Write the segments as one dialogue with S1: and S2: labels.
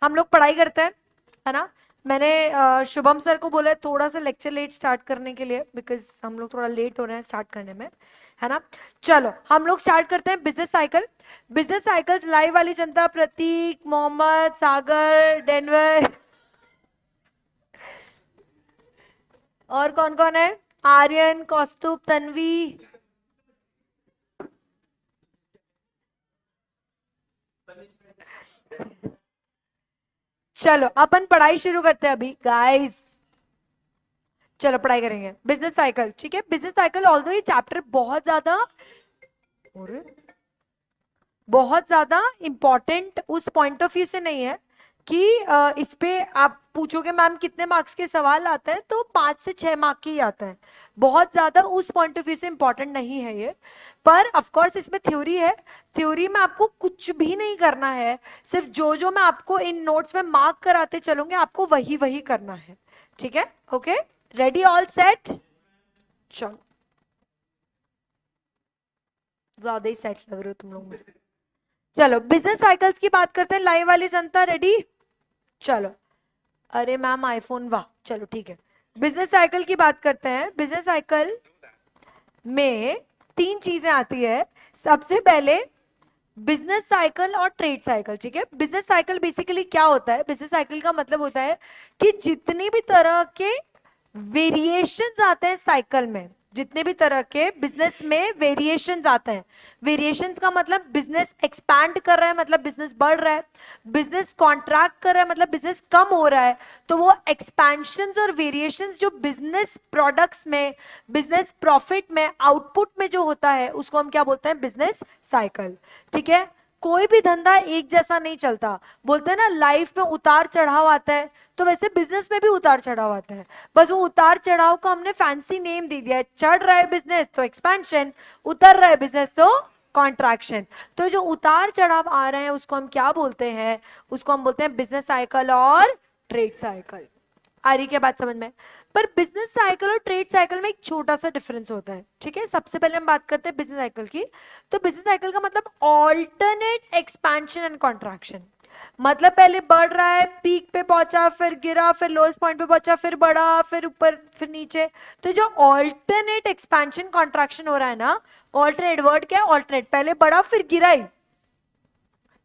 S1: हम लोग पढ़ाई करते हैं, है ना। मैंने शुभम सर को बोला है थोड़ा सा लेक्चर लेट स्टार्ट करने के लिए, बिकॉज हम लोग थोड़ा लेट हो रहे हैं स्टार्ट करने में, है ना। चलो हम लोग स्टार्ट करते हैं business cycle. Business cycles live वाली जनता, प्रतीक, मोहम्मद, सागर, डेनवर, और कौन कौन है, आर्यन, कौस्तुभ, तन्वी। चलो अपन पढ़ाई शुरू करते हैं अभी गाइस। चलो पढ़ाई करेंगे बिजनेस साइकिल, ठीक है। बिजनेस साइकिल ऑल्दो ये चैप्टर बहुत ज्यादा इंपॉर्टेंट उस पॉइंट ऑफ व्यू से नहीं है कि इस पे आप पूछोगे मैम कितने मार्क्स के सवाल आते हैं, तो 5 से 6 मार्क के ही आता है। बहुत ज्यादा उस पॉइंट ऑफ व्यू से इंपॉर्टेंट नहीं है ये। पर ऑफ कोर्स इसमें थ्योरी है। थ्योरी में आपको कुछ भी नहीं करना है, सिर्फ जो जो मैं आपको इन नोट्स में मार्क कराते चलूंगे आपको वही वही करना है, ठीक है। Okay, ready, all set. चलो, ज्यादा ही सेट लग रहे हो तुम लोग मुझे। चलो बिजनेस साइकिल्स की बात करते हैं, लाइव वाली जनता रेडी। चलो, अरे मैम आईफोन, वाह, चलो ठीक है। बिजनेस साइकिल की बात करते हैं। बिजनेस साइकिल में 3 चीजें आती है। सबसे पहले बिजनेस साइकिल और ट्रेड साइकिल, ठीक है। बिजनेस साइकिल बेसिकली क्या होता है, बिजनेस साइकिल का मतलब होता है कि जितनी भी तरह के वेरिएशंस आते हैं साइकिल में, जितने भी तरह के बिजनेस में वेरिएशंस आते हैं। वेरिएशंस का मतलब बिजनेस एक्सपैंड कर रहा है, मतलब बिजनेस बढ़ रहा है। बिजनेस कॉन्ट्रैक्ट कर रहा है, मतलब बिजनेस कम हो रहा है। तो वो एक्सपेंशंस और वेरिएशंस जो बिजनेस प्रोडक्ट्स में, बिजनेस प्रॉफिट में, आउटपुट में जो होता है उसको हम क्या बोलते हैं, बिजनेस साइकिल, ठीक है। कोई भी धंधा एक जैसा नहीं चलता। बोलते हैं ना लाइफ में उतार चढ़ाव आता है, तो वैसे बिजनेस में भी उतार चढ़ाव आता है। बस वो उतार चढ़ाव को हमने फैंसी नेम दे दिया है। चढ़ रहा है बिजनेस तो एक्सपेंशन, उतर रहा है बिजनेस तो कॉन्ट्रैक्शन। तो जो उतार चढ़ाव आ रहे हैं उसको हम क्या बोलते हैं, उसको हम बोलते हैं बिजनेस साइकिल और ट्रेड साइकिल। आ रही क्या बात समझ में। पर बिजनेस साइकिल और ट्रेड साइकिल में एक छोटा सा डिफरेंस होता है, ठीक है। सबसे पहले हम बात करते हैं बिजनेस साइकिल की। तो बिजनेस साइकिल का मतलब ऑल्टरनेट एक्सपेंशन एंड कॉन्ट्रैक्शन। मतलब पहले बढ़ रहा है, पीक पे पहुंचा, फिर गिरा, फिर लोएस्ट पॉइंट पे पहुंचा, फिर बढ़ा, फिर ऊपर, फिर नीचे। तो जो ऑल्टरनेट एक्सपेंशन कॉन्ट्रैक्शन हो रहा है ना, ऑल्टरनेट वर्ड क्या है, ऑल्टरनेट, पहले बढ़ा फिर गिरा ही,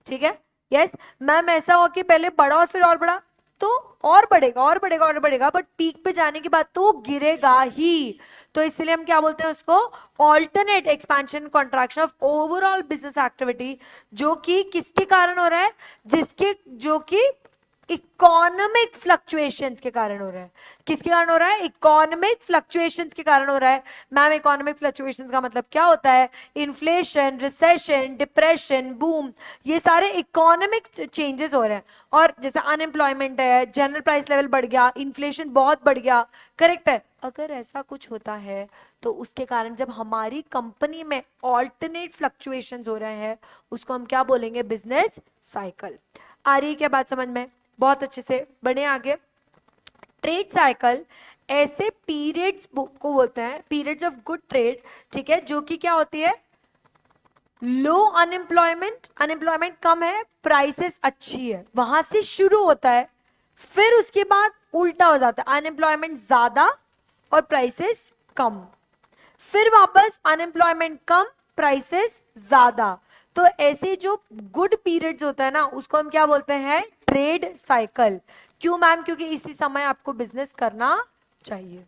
S1: ठीक है। यस मैम, ऐसा हो कि पहले बढ़ा और फिर और बढ़ा, तो और बढ़ेगा और बढ़ेगा और बढ़ेगा, बट पीक पे जाने के बाद तो वो गिरेगा ही। तो इसलिए हम क्या बोलते हैं उसको, alternate expansion contraction of overall business activity, जो कि किसके कारण हो रहा है, जिसके, जो कि इकोनॉमिक फ्लक्चुएशंस के कारण हो रहा है। किसके कारण हो रहा है, इकोनॉमिक फ्लक्चुएशंस के कारण हो रहा है। मैम इकोनॉमिक फ्लक्चुएशंस का मतलब क्या होता है, इन्फ्लेशन, रिसेशन, डिप्रेशन, बूम, ये सारे इकोनॉमिक चेंजेस हो रहे हैं। और जैसे अनएम्प्लॉयमेंट है, जनरल प्राइस लेवल बढ़ गया, इन्फ्लेशन बहुत बढ़ गया, करेक्ट है। अगर ऐसा कुछ होता है तो उसके कारण जब हमारी कंपनी में ऑल्टरनेट फ्लक्चुएशंस हो रहे हैं उसको हम क्या बोलेंगे, बिजनेस साइकिल। आ रही है क्या बात समझ में, बहुत अच्छे से बढ़े आगे। ट्रेड साइकिल ऐसे पीरियड्स को बोलते हैं, पीरियड्स ऑफ गुड ट्रेड, ठीक है, जो कि क्या होती है, लो अनएम्प्लॉयमेंट, अनएम्प्लॉयमेंट कम है, प्राइसेस अच्छी है, वहां से शुरू होता है। फिर उसके बाद उल्टा हो जाता है, अनएम्प्लॉयमेंट ज्यादा और प्राइसेस कम। फिर वापस अनएम्प्लॉयमेंट कम, प्राइसेस ज्यादा। तो ऐसे जो गुड पीरियड्स होता है ना उसको हम क्या बोलते हैं, ट्रेड साइकिल। क्यों मैम, क्योंकि इसी समय आपको बिजनेस करना चाहिए,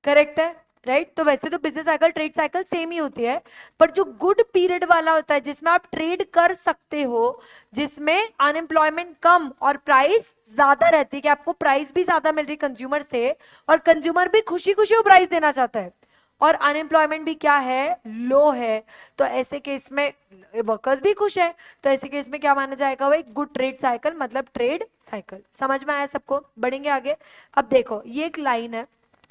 S1: करेक्ट है, राइट। तो वैसे तो business cycle trade cycle same ही होती है, पर जो गुड पीरियड वाला होता है जिसमें आप ट्रेड कर सकते हो, जिसमें अनएम्प्लॉयमेंट कम और प्राइस ज्यादा रहती है, कि आपको प्राइस भी ज्यादा मिल रही कंज्यूमर से, और कंज्यूमर भी खुशी खुशी वो प्राइस देना चाहता है, और अनएम्प्लॉयमेंट भी क्या है, लो है। तो ऐसे केस में वर्कर्स भी खुश है, तो ऐसे केस में क्या माना जाएगा, वो एक गुड ट्रेड साइकिल, मतलब ट्रेड साइकिल। समझ में आया सबको, बढ़ेंगे आगे। अब देखो ये एक लाइन है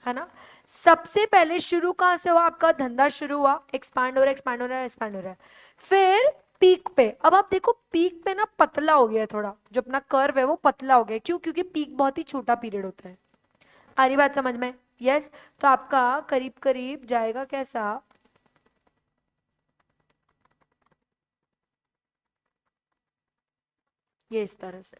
S1: ना। सबसे पहले शुरू कहां से हुआ, आपका धंधा शुरू हुआ, एक्सपांड हो रहा है, एक्सपांड हो रहा है, एक्सपांड हो रहा है, फिर पीक पे। अब आप देखो पीक पे ना पतला हो गया थोड़ा, जो अपना कर्व है वो पतला हो गया, क्यों, क्योंकि पीक बहुत ही छोटा पीरियड होता है। आ रही बात समझ में, यस। तो आपका करीब करीब जाएगा कैसा, ये इस तरह से।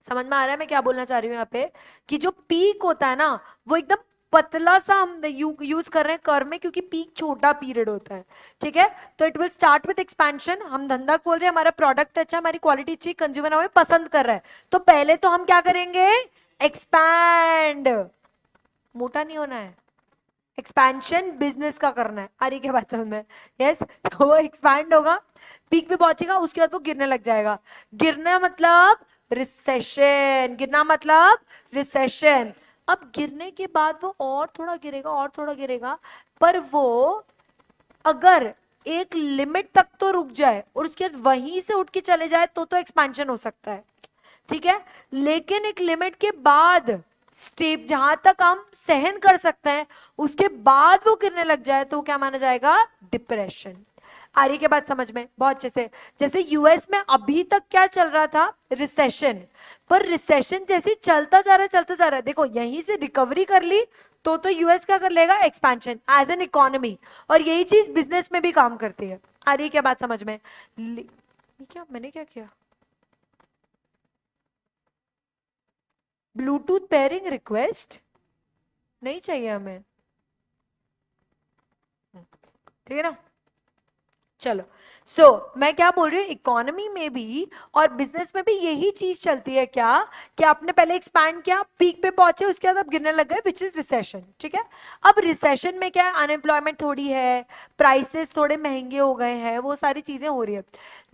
S1: समझ में आ रहा है मैं क्या बोलना चाह रही हूँ यहाँ पे, कि जो पीक होता है ना वो एकदम पतला सा हम यूज कर रहे हैं कर्व में, क्योंकि पीक छोटा पीरियड होता है, ठीक है। तो it will start with expansion, हम धंधा खोल रहे हैं, हमारा प्रोडक्ट अच्छा, हमारी क्वालिटी अच्छी, कंज्यूमर हमें पसंद कर रहा है, तो पहले तो हम क्या करेंगे, एक्सपैंड। मोटा नहीं होना है, एक्सपेंशन बिजनेस का करना है। आ रही क्या बात समझ में? यस। तो वो एक्सपैंड होगा, पीक पे पहुंचेगा, उसके बाद वो गिरने लग जाएगा। गिरना मतलब रिसेशन, गिरना मतलब रिसेशन। अब गिरने के बाद वो और थोड़ा गिरेगा और थोड़ा गिरेगा, पर वो अगर एक लिमिट तक तो रुक जाए और उसके बाद वहीं से उठ के चले जाए तो एक्सपेंशन हो सकता है, ठीक है। लेकिन एक लिमिट के बाद स्टेप जहां तक हम सहन कर सकते हैं, उसके बाद वो गिरने लग जाए तो क्या माना जाएगा, डिप्रेशन। आ रही के बात समझ में? बहुत अच्छे से। जैसे यूएस में अभी तक क्या चल रहा था, रिसेशन, पर रिसेशन जैसे चलता जा रहा है चलता जा रहा है, देखो यहीं से रिकवरी कर ली तो यूएस क्या कर लेगा, एक्सपेंशन एज एन इकोनॉमी। और यही चीज बिजनेस में भी काम करती है। आ रही क्या बात समझ में? क्या मैंने क्या किया, ब्लूटूथ पेयरिंग रिक्वेस्ट नहीं चाहिए हमें, ठीक है ना। चलो, मैं क्या बोल रही हूँ, इकोनॉमी में भी और बिजनेस में भी यही चीज चलती है क्या, कि आपने पहले एक्सपैंड किया, पीक पे पहुंचे, उसके बाद आप गिरने लग गए, विच इज रिसेशन, ठीक है। अब रिसेशन में क्या है, अनएम्प्लॉयमेंट थोड़ी है, प्राइसेस थोड़े महंगे हो गए हैं, वो सारी चीजें हो रही है।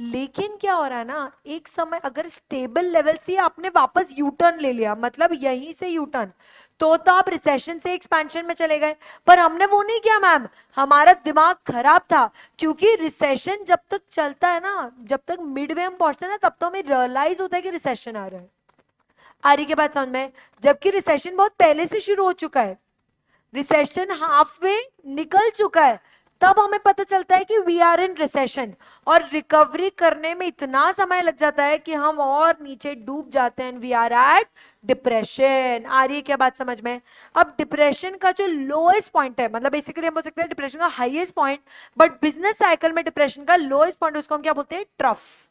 S1: लेकिन क्या हो रहा है ना, एक समय अगर स्टेबल लेवल से आपने वापस यू टर्न ले लिया, मतलब यहीं से यू टर्न, तो आप रिसेशन से एक्सपेंशन में चले गए। पर हमने वो नहीं किया मैम, हमारा दिमाग खराब था, क्योंकि रिसेशन जब तक चलता है ना, जब तक मिडवे हम पहुंचते हैं ना, तब तो हमें रियलाइज होता है कि रिसेशन आ रहा है। आ रही के बात समझ में? जबकि रिसेशन बहुत पहले से शुरू हो चुका है, रिसेशन हाफ वे निकल चुका है, तब हमें पता चलता है कि वी आर इन रिसेशन। और रिकवरी करने में इतना समय लग जाता है कि हम और नीचे डूब जाते हैं, वी आर एट डिप्रेशन। आ रही है क्या बात समझ में? अब डिप्रेशन का जो लोएस्ट पॉइंट है, मतलब बेसिकली हम बोल सकते हैं डिप्रेशन का highest point, but business cycle में डिप्रेशन का लोएस्ट पॉइंट, उसको हम क्या बोलते हैं, ट्रफ।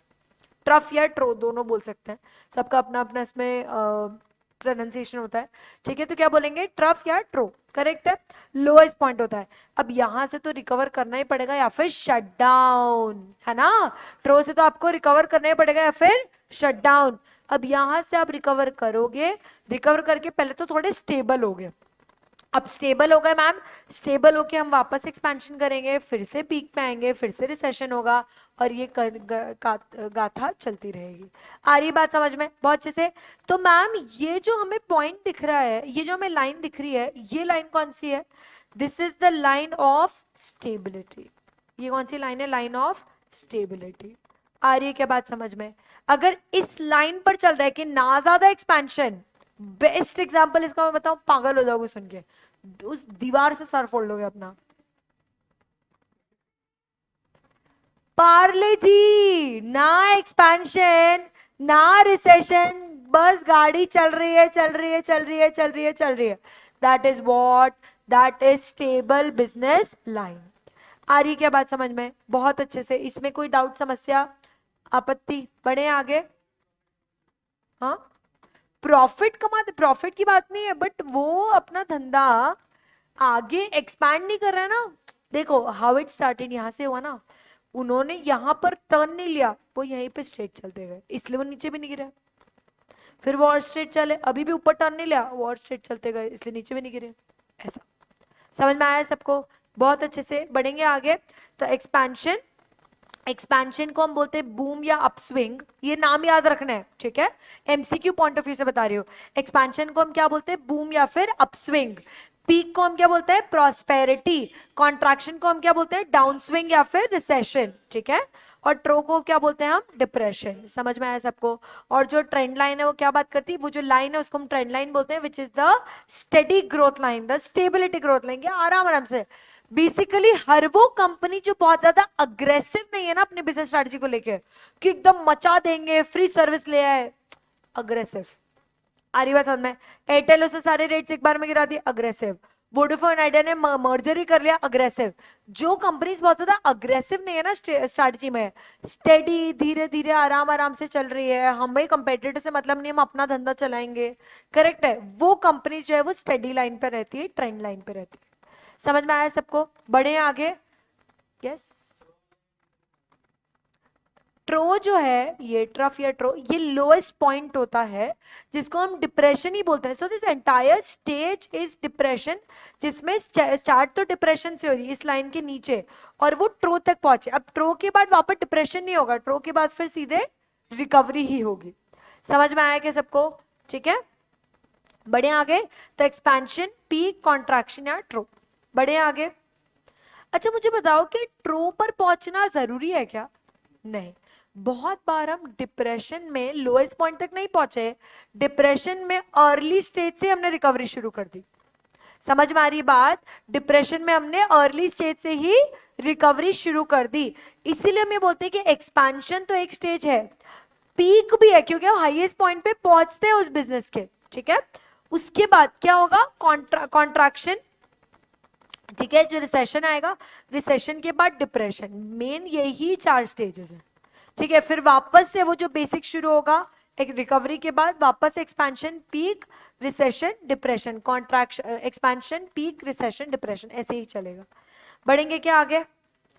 S1: ट्रफ या ट्रो दोनों बोल सकते हैं, सबका अपना अपना इसमें प्रोनाउंसिएशन होता है, ठीक है। तो क्या बोलेंगे, ट्रफ या ट्रो, करेक्ट है, लोएस्ट पॉइंट होता है। अब यहां से तो रिकवर करना ही पड़ेगा या फिर शट डाउन, है ना। ट्रो से तो आपको रिकवर करना ही पड़ेगा या फिर शट डाउन। अब यहां से आप रिकवर करोगे, रिकवर करके पहले तो थोड़े स्टेबल हो गए, अब स्टेबल हो गए मैम, स्टेबल होके हम वापस एक्सपेंशन करेंगे, फिर से पीक पे आएंगे, फिर से रिसेशन होगा, और ये गाथा चलती रहेगी। आ रही बात समझ में? बहुत अच्छे से। तो मैम ये जो हमें पॉइंट दिख रहा है, ये जो हमें लाइन दिख रही है, ये लाइन कौन सी है, this is the line of stability. ये कौन सी लाइन है, लाइन ऑफ स्टेबिलिटी। आ रही है क्या बात समझ में? अगर इस लाइन पर चल रहा है कि ना ज्यादा एक्सपेंशन, बेस्ट एग्जांपल इसका मैं बताऊं, पागल हो जाओगे सुन के, उस दीवार से सर फोड़ लोगे अपना। पार्ले जी, ना एक्सपेंशन ना रिसेशन, बस गाड़ी चल रही है चल रही है चल रही है चल रही है चल रही है, that is what, that is stable business line. आ रही है क्या बात समझ में? बहुत अच्छे से। इसमें कोई डाउट, समस्या, आपत्ति? बढ़े आगे। हाँ, प्रॉफिट कमाते, प्रॉफिट की बात नहीं है, बट वो अपना धंधा आगे एक्सपैंड नहीं कर रहा है ना। देखो हाउ इट स्टार्टेड, यहां से हुआ ना, उन्होंने यहां पर टर्न नहीं लिया, वो यहीं पे स्ट्रेट चलते गए, इसलिए वो नीचे भी नहीं गिरे। फिर वो और स्ट्रेट चले, अभी भी ऊपर टर्न नहीं लिया, वो और स्ट्रेट चलते गए, इसलिए नीचे भी नहीं गिरे। ऐसा समझ में आया सबको? बहुत अच्छे से बढ़ेंगे आगे। तो एक्सपेंशन, एक्सपेंशन को हम बोलते हैं बूम या अपस्विंग, ये नाम याद रखना है, ठीक है। एमसीक्यू पॉइंट ऑफ व्यू से बता रही हूँ। एक्सपेंशन को हम क्या बोलते हैं, बूम या फिर अपस्विंग। पीक को हम क्या बोलते हैं, प्रॉस्पेरिटी। कॉन्ट्रैक्शन को हम क्या बोलते हैं, डाउन स्विंग या फिर रिसेशन, ठीक है। और ट्रो को क्या बोलते हैं हम, डिप्रेशन। समझ में आया सबको? और जो ट्रेंड लाइन है वो क्या बात करती है, वो जो लाइन है उसको हम ट्रेंड लाइन बोलते हैं, which is the steady growth line, the stability growth line. आराम आराम से, बेसिकली हर वो कंपनी जो बहुत ज्यादा अग्रेसिव नहीं है ना अपनी बिजनेस स्ट्रेटजी को लेके, कि एकदम मचा देंगे, फ्री सर्विस ले आए, अग्रेसिव। आ रही बात समझ में? एयरटेल उससे सारे रेट्स एक बार में गिरा दिए, अग्रेसिव। वोडाफोन आइडिया ने मर्जर ही कर लिया, अग्रेसिव। जो कंपनीज बहुत ज्यादा अग्रेसिव नहीं है ना स्ट्रैटेजी में, स्टेडी धीरे धीरे आराम आराम से चल रही है, हमें कंपेटिटर से मतलब नहीं, हम अपना धंधा चलाएंगे, करेक्ट है, वो कंपनीज जो है वो स्टेडी लाइन पे रहती है, ट्रेंड लाइन पे रहती है। समझ में आया सबको? बढ़े आगे। यस, ट्रो जो है, ये ट्रफ या ट्रो, ये लोएस्ट पॉइंट होता है जिसको हम डिप्रेशन ही बोलते हैं। So this entire stage is depression, जिसमें स्टार्ट तो डिप्रेशन से हो रही है इस लाइन के नीचे, और वो ट्रो तक पहुंचे। अब ट्रो के बाद वापस डिप्रेशन नहीं होगा, ट्रो के बाद फिर सीधे रिकवरी ही होगी। समझ में आया क्या सबको? ठीक है, बढ़े आगे। तो एक्सपेंशन, पीक, कॉन्ट्रैक्शन या ट्रो। बढ़े आगे। अच्छा मुझे बताओ कि ट्रो पर पहुंचना जरूरी है क्या? नहीं। बहुत बार हम डिप्रेशन में लोएस्ट पॉइंट तक नहीं पहुंचे, डिप्रेशन में अर्ली स्टेज से हमने रिकवरी शुरू कर दी। समझ में आ रही बात? डिप्रेशन में हमने अर्ली स्टेज से ही रिकवरी शुरू कर दी। इसीलिए हम ये बोलते हैं कि एक्सपेंशन तो एक स्टेज है, पीक भी है, क्योंकि हम हाईएस्ट पॉइंट पे पहुंचते हैं उस बिजनेस के। ठीक है, उसके बाद क्या होगा? कॉन्ट्रैक्शन। ठीक है, जो रिसेशन आएगा, रिसेशन के बाद डिप्रेशन, मेन यही 4 स्टेजेस है। ठीक है, फिर वापस से वो जो बेसिक शुरू होगा, एक रिकवरी के बाद वापस expansion, peak, recession, depression, contraction, expansion, peak, recession, depression, ऐसे ही चलेगा। बढ़ेंगे क्या आगे?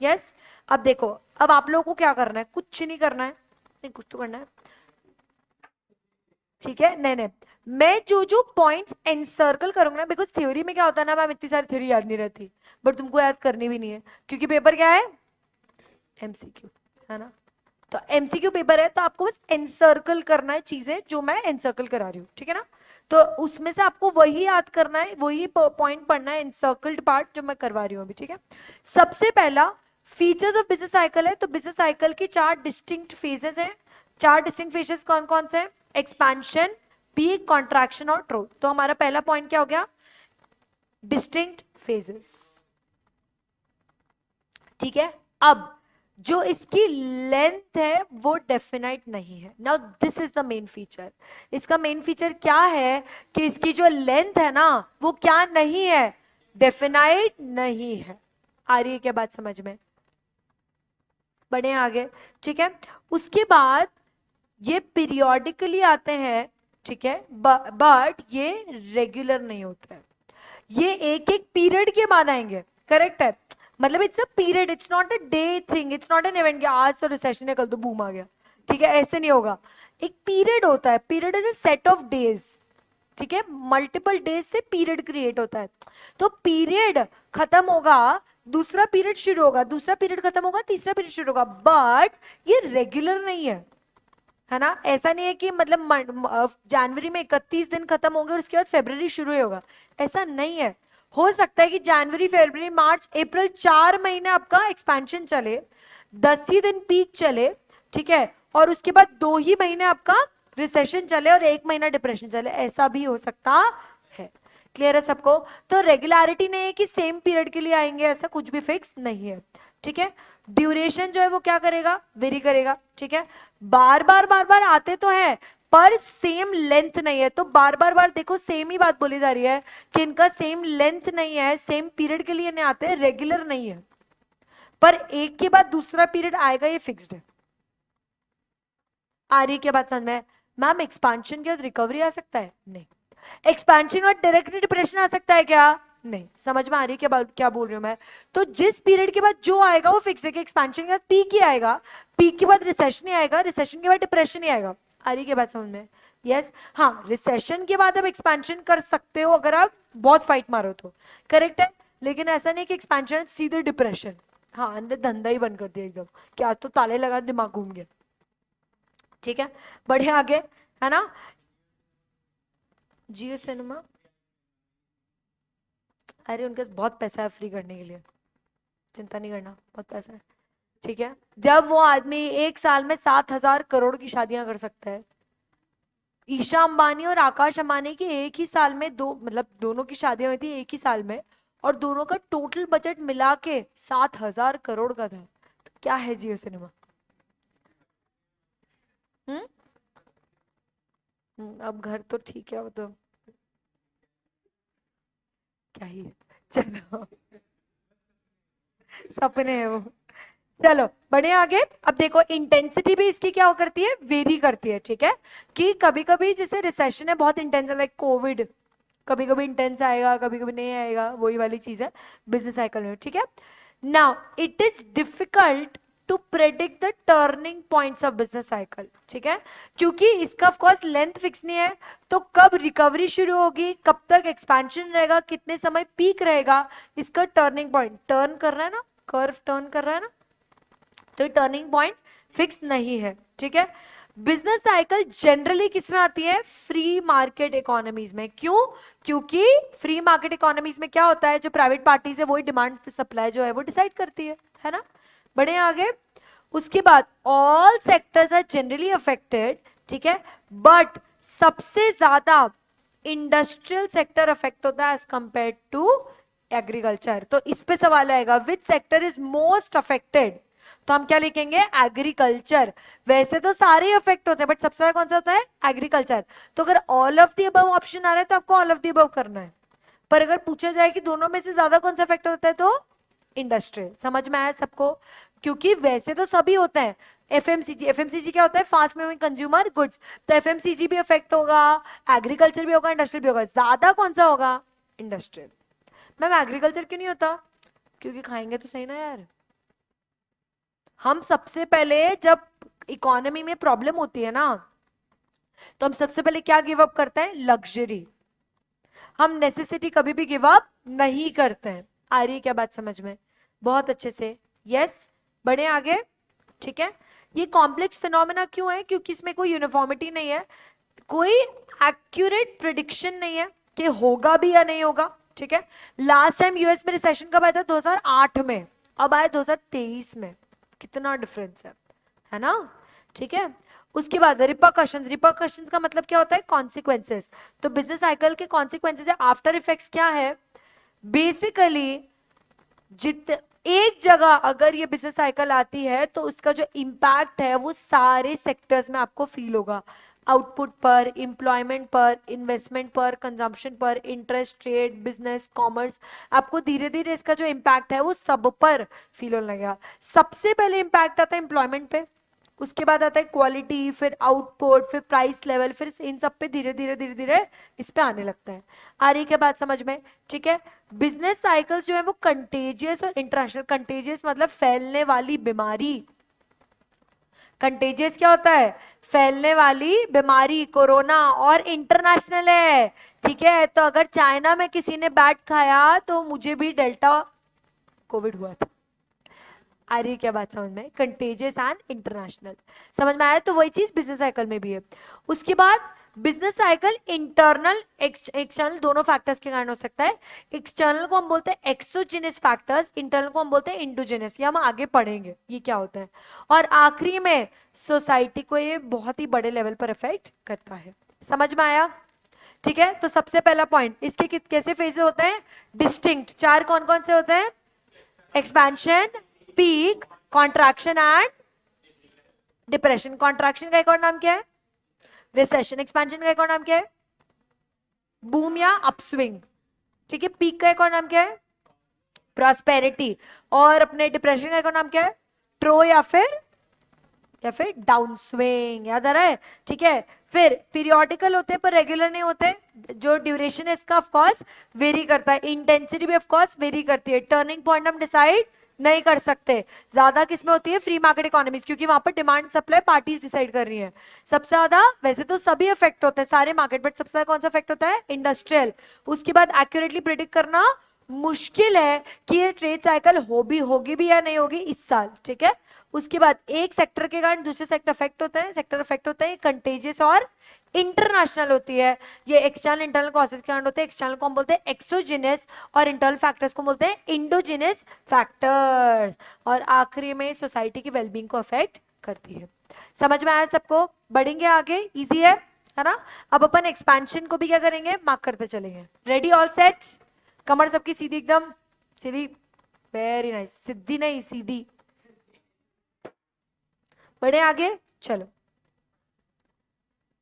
S1: यस। अब देखो, अब आप लोगों को क्या करना है? कुछ नहीं करना है, नहीं कुछ तो करना है। ठीक है, नहीं नहीं, मैं जो जो पॉइंट्स एनसर्कल करूंगा ना, बिकॉज थ्योरी में क्या होता है ना मैम, इतनी सारी थ्योरी याद नहीं रहती, बट तुमको याद करनी भी नहीं है, क्योंकि पेपर क्या है? एमसीक्यू है ना। तो एमसीक्यू पेपर है, तो आपको बस एनसर्कल करना है चीजें जो मैं एनसर्कल करा रही हूँ। ठीक है ना, तो उसमें से आपको वही याद करना है, वही पॉइंट पढ़ना है, एनसर्कल्ड पार्ट जो मैं करवा रही हूँ अभी। ठीक है, सबसे पहला फीचर्स ऑफ बिजनेस साइकिल है। तो बिजनेस साइकिल की 4 डिस्टिंक्ट फेजेस हैं। 4 डिस्टिंक्ट फेजेस कौन कौन से हैं? एक्सपेंशन, पीक, कॉन्ट्रैक्शन और ट्रो। तो हमारा पहला पॉइंट क्या हो गया? Distinct phases. ठीक है, अब जो इसकी लेंथ है वो डेफिनाइट नहीं है। Now this is the main feature. इसका मेन फीचर क्या है कि इसकी जो लेंथ है ना वो क्या नहीं है? डेफिनाइट नहीं है। आ रही है क्या बात समझ में? बढ़े आगे। ठीक है, उसके बाद ये पीरियोडिकली आते हैं। ठीक है, बट ये रेगुलर नहीं होता है, ये एक एक पीरियड के बाद आएंगे। करेक्ट है, मतलब it's a period, it's not a day thing, it's not an event कि आज तो रिसेशन है कल तो बूम आ गया। ठीक है, ऐसे नहीं होगा। एक पीरियड होता है, period is a set of days. ठीक है, मल्टीपल डेज से पीरियड क्रिएट होता है। तो पीरियड खत्म होगा, दूसरा पीरियड शुरू होगा, दूसरा पीरियड खत्म होगा, तीसरा पीरियड शुरू होगा, बट ये रेगुलर नहीं है ना। ऐसा नहीं है कि मतलब जनवरी में 31 दिन खत्म होंगे और उसके बाद फरवरी शुरू ही होगा, ऐसा नहीं है। हो सकता है कि जनवरी, फरवरी, मार्च, अप्रैल 4 महीने आपका एक्सपेंशन चले, 10 ही दिन पीक चले। ठीक है, और उसके बाद 2 ही महीने आपका रिसेशन चले और 1 महीना डिप्रेशन चले, ऐसा भी हो सकता है। क्लियर है सबको? तो रेगुलरिटी नहीं है कि सेम पीरियड के लिए आएंगे, ऐसा कुछ भी फिक्स नहीं है। ठीक है, ड्यूरेशन जो है वो क्या करेगा? वेरी करेगा। ठीक है, बार बार आते तो है पर सेम लेंथ नहीं है। तो बार बार देखो सेम ही बात बोली जा रही है कि इनका सेम लेंथ नहीं है, सेम पीरियड के लिए नहीं आते, रेगुलर नहीं है, पर एक के बाद दूसरा पीरियड आएगा, ये फिक्स्ड है। आ रही क्या बात समझ में? मैम एक्सपांशन के बाद रिकवरी आ सकता है? नहीं। एक्सपेंशन और डायरेक्टली डिप्रेशन आ सकता है क्या? नहीं। समझ में आ रही है क्या क्या बोल रही हूं मैं? तो जिस पीरियड के बाद जो आएगा वो फिक्स है कि एक्सपेंशन के बाद पीक ही आएगा, पीक के बाद रिसेशन ही आएगा, रिसेशन के बाद डिप्रेशन ही आएगा। आ रही है क्या बात समझ में? यस। हाँ, रिसेशन के बाद आप एक्सपेंशन कर सकते हो अगर आप बहुत फाइट मारो तो, करेक्ट है, लेकिन ऐसा नहीं कि एक्सपेंशन सीधे डिप्रेशन। हाँ, अंदर धंधा ही बंद कर दिया एकदम कि आज तो ताले लगा दिमाग घूम गया। ठीक है, बढ़े आगे, है ना। जियो सिनेमा, अरे उनके पास बहुत पैसा है फ्री करने के लिए, चिंता नहीं करना, बहुत पैसा है। ठीक है, जब वो आदमी एक साल में 7,000 करोड़ की शादियां कर सकता है, ईशा अंबानी और आकाश अंबानी की एक ही साल में दो, मतलब दोनों की शादियां हुई थी एक ही साल में, और दोनों का टोटल बजट मिला के 7,000 करोड़ का था। तो क्या है जियो सिनेमा? हम्म अब घर तो ठीक है, वो तो क्या ही है। चलो सपने हैं वो। चलो बढ़े आगे। अब देखो इंटेंसिटी भी इसकी क्या करती है, वेरी करती है, ठीक है। कि कभी कभी जैसे रिसेशन है बहुत इंटेंस, लाइक कोविड, कभी कभी इंटेंस आएगा, कभी कभी नहीं आएगा, वही वाली चीज है बिजनेस साइकिल में, ठीक है। Now it is difficult to predict the turning points of business cycle, ठीक है, क्योंकि इसका ऑफ कोर्स लेंथ फिक्स नहीं है। तो कब रिकवरी शुरू होगी, कब तक एक्सपेंशन रहेगा, कितने समय पीक रहेगा, इसका टर्निंग पॉइंट, टर्न कर रहा है ना, कर्व टर्न कर रहा है ना, तो टर्निंग पॉइंट फिक्स नहीं है, ठीक है। बिजनेस साइकिल जनरली किसमें आती है, फ्री मार्केट इकोनॉमीज में। क्यों, क्योंकि फ्री मार्केट इकोनॉमीज में क्या होता है, जो प्राइवेट पार्टीज है वही डिमांड सप्लाई जो है वो डिसाइड करती है ना। बढ़े आगे। उसके बाद all sectors are generally affected, ठीक है, बट सबसे ज्यादा इंडस्ट्रियल सेक्टर अफेक्ट होता है एज कंपेयर टू एग्रीकल्चर। तो इस पे सवाल आएगा, which sector is most affected, तो हम क्या लिखेंगे, एग्रीकल्चर। वैसे तो सारे अफेक्ट होते हैं बट सबसे ज्यादा कौन सा होता है, एग्रीकल्चर। तो अगर all of the above option आ रहा है तो आपको ऑल ऑफ द अबव करना है। पर अगर पूछा जाए कि दोनों में से ज्यादा कौन सा अफेक्ट होता है, तो इंडस्ट्रियल। समझ में आया सबको, क्योंकि वैसे तो सभी होते हैं। एफएमसीजी, एफएमसीजी क्या होता है, फास्ट मूविंग कंज्यूमर गुड्स, तो एफएमसीजी भी अफेक्ट होगा, एग्रीकल्चर भी होगा, इंडस्ट्रियल भी होगा। ज्यादा कौन सा होगा, इंडस्ट्रियल। मैम एग्रीकल्चर क्यों नहीं होता, क्योंकि खाएंगे तो सही ना यार। हम सबसे पहले जब इकोनॉमी में प्रॉब्लम होती है ना, तो हम सबसे पहले क्या गिव अप करते हैं, लग्जरी। हम नेसेसिटी कभी भी गिव अप नहीं करते हैं। आ रही है क्या बात समझ में, बहुत अच्छे से, यस। बढ़े आगे, ठीक है। ये कॉम्प्लेक्स फिनोमेना क्यों है, क्योंकि इसमें कोई यूनिफॉर्मिटी नहीं है, कोई एक्यूरेट प्रिडिक्शन नहीं है कि होगा भी या नहीं होगा, ठीक है। लास्ट टाइम यूएस में रिसेशन कब आया था, 2008 में, अब आया 2023 में, कितना डिफरेंस है ना, ठीक है। उसके बाद रिपरकशंस, रिपरकशंस का मतलब क्या होता है, कॉन्सिक्वेंसेस। तो बिजनेस साइकिल के कॉन्सिक्वेंसेस है, आफ्टर इफेक्ट्स क्या है, बेसिकली जित एक जगह अगर ये बिजनेस साइकिल आती है तो उसका जो इम्पैक्ट है वो सारे सेक्टर्स में आपको फील होगा। आउटपुट पर, एम्प्लॉयमेंट पर, इन्वेस्टमेंट पर, कंजम्पशन पर, इंटरेस्ट, ट्रेड, बिजनेस, कॉमर्स, आपको धीरे धीरे इसका जो इम्पैक्ट है वो सब पर फील होने लगेगा। सबसे पहले इम्पैक्ट आता है एम्प्लॉयमेंट पे, उसके बाद आता है क्वालिटी, फिर आउटपुट, फिर प्राइस लेवल, फिर इन सब पे धीरे धीरे धीरे धीरे इस पे आने लगता है। आ रही क्या बात समझ में, ठीक है। बिजनेस साइकिल्स जो है वो कंटेजियस और इंटरनेशनल, कंटेजियस मतलब फैलने वाली बीमारी, कंटेजियस क्या होता है, फैलने वाली बीमारी, कोरोना, और इंटरनेशनल है, ठीक है। तो अगर चाइना में किसी ने बैट खाया तो मुझे भी डेल्टा कोविड हुआ था। आ रही है क्या बात समझ में, कंटेजियस एंड इंटरनेशनल, समझ में आया। तो वही चीज बिजनेस साइकिल में भी है। उसके बाद बिजनेस साइकिल इंटरनल एक्सटर्नल दोनों फैक्टर्स के कारण हो सकता है। एक्सटर्नल को हम बोलते हैं एक्सोजेनस फैक्टर्स, इंटरनल को हम बोलते हैं इंडोजेनस, ये हम आगे पढ़ेंगे ये क्या होता है। और आखिरी में सोसाइटी को ये बहुत ही बड़े लेवल पर इफेक्ट करता है। समझ में आया, ठीक है। तो सबसे पहला पॉइंट, इसके कैसे फेजेस होते हैं, डिस्टिंक्ट, चार कौन कौन से होते हैं, expansion, peak, contraction and depression. Contraction का एक और नाम क्या है, रिसेशन। एक्सपेंशन का एक और नाम क्या है, बूम या अपस्विंग, ठीक है। पीक का एक और नाम क्या है, प्रॉस्पेरिटी। और अपने डिप्रेशन का एक और नाम क्या है, ट्रो या फिर डाउन स्विंग, याद आ रहा है, ठीक है। फिर पीरियोडिकल होते हैं पर रेगुलर नहीं होते, जो ड्यूरेशन है इसका ऑफ कोर्स वेरी करता है, इंटेंसिटी भी ऑफ कोर्स वेरी करती है। टर्निंग पॉइंट हम डिसाइड नहीं कर सकते, ज्यादा किसमें होती है, फ्री मार्केट इकोनॉमीज, क्योंकि वहां पर डिमांड सप्लाई पार्टीज डिसाइड कर रही है। सबसे ज्यादा, वैसे तो सभी इफेक्ट होते हैं सारे मार्केट, बट सबसे ज्यादा कौन सा इफेक्ट होता है, इंडस्ट्रियल। उसके बाद एक्यूरेटली प्रिडिक्ट करना मुश्किल है कि ये ट्रेड साइकिल होगी भी या नहीं होगी इस साल, ठीक है। उसके बाद एक सेक्टर के कारण दूसरे सेक्टर अफेक्ट होता है, सेक्टर अफेक्ट होता है, कंटेजियस और इंटरनेशनल होती है। ये एक्सटर्नल इंटरनल कॉजेस के कारण होते हैं। एक्सटर्नल को हम बोलते हैं एक्सोजिनस और इंटरनल फैक्टर्स को बोलते हैं इंडोजिनस फैक्टर्स। और आखिरी में सोसाइटी की वेलबींग को अफेक्ट करती है। समझ में आया सबको, बढ़ेंगे आगे, इजी है ना। अब अपन एक्सपेंशन को भी क्या करेंगे, मार्क करते चलेंगे। रेडी, ऑल सेट, कमर सबकी सीधी, एकदम सीधी, वेरी नाइस, सीधी नहीं सीधी। बढ़े आगे, चलो।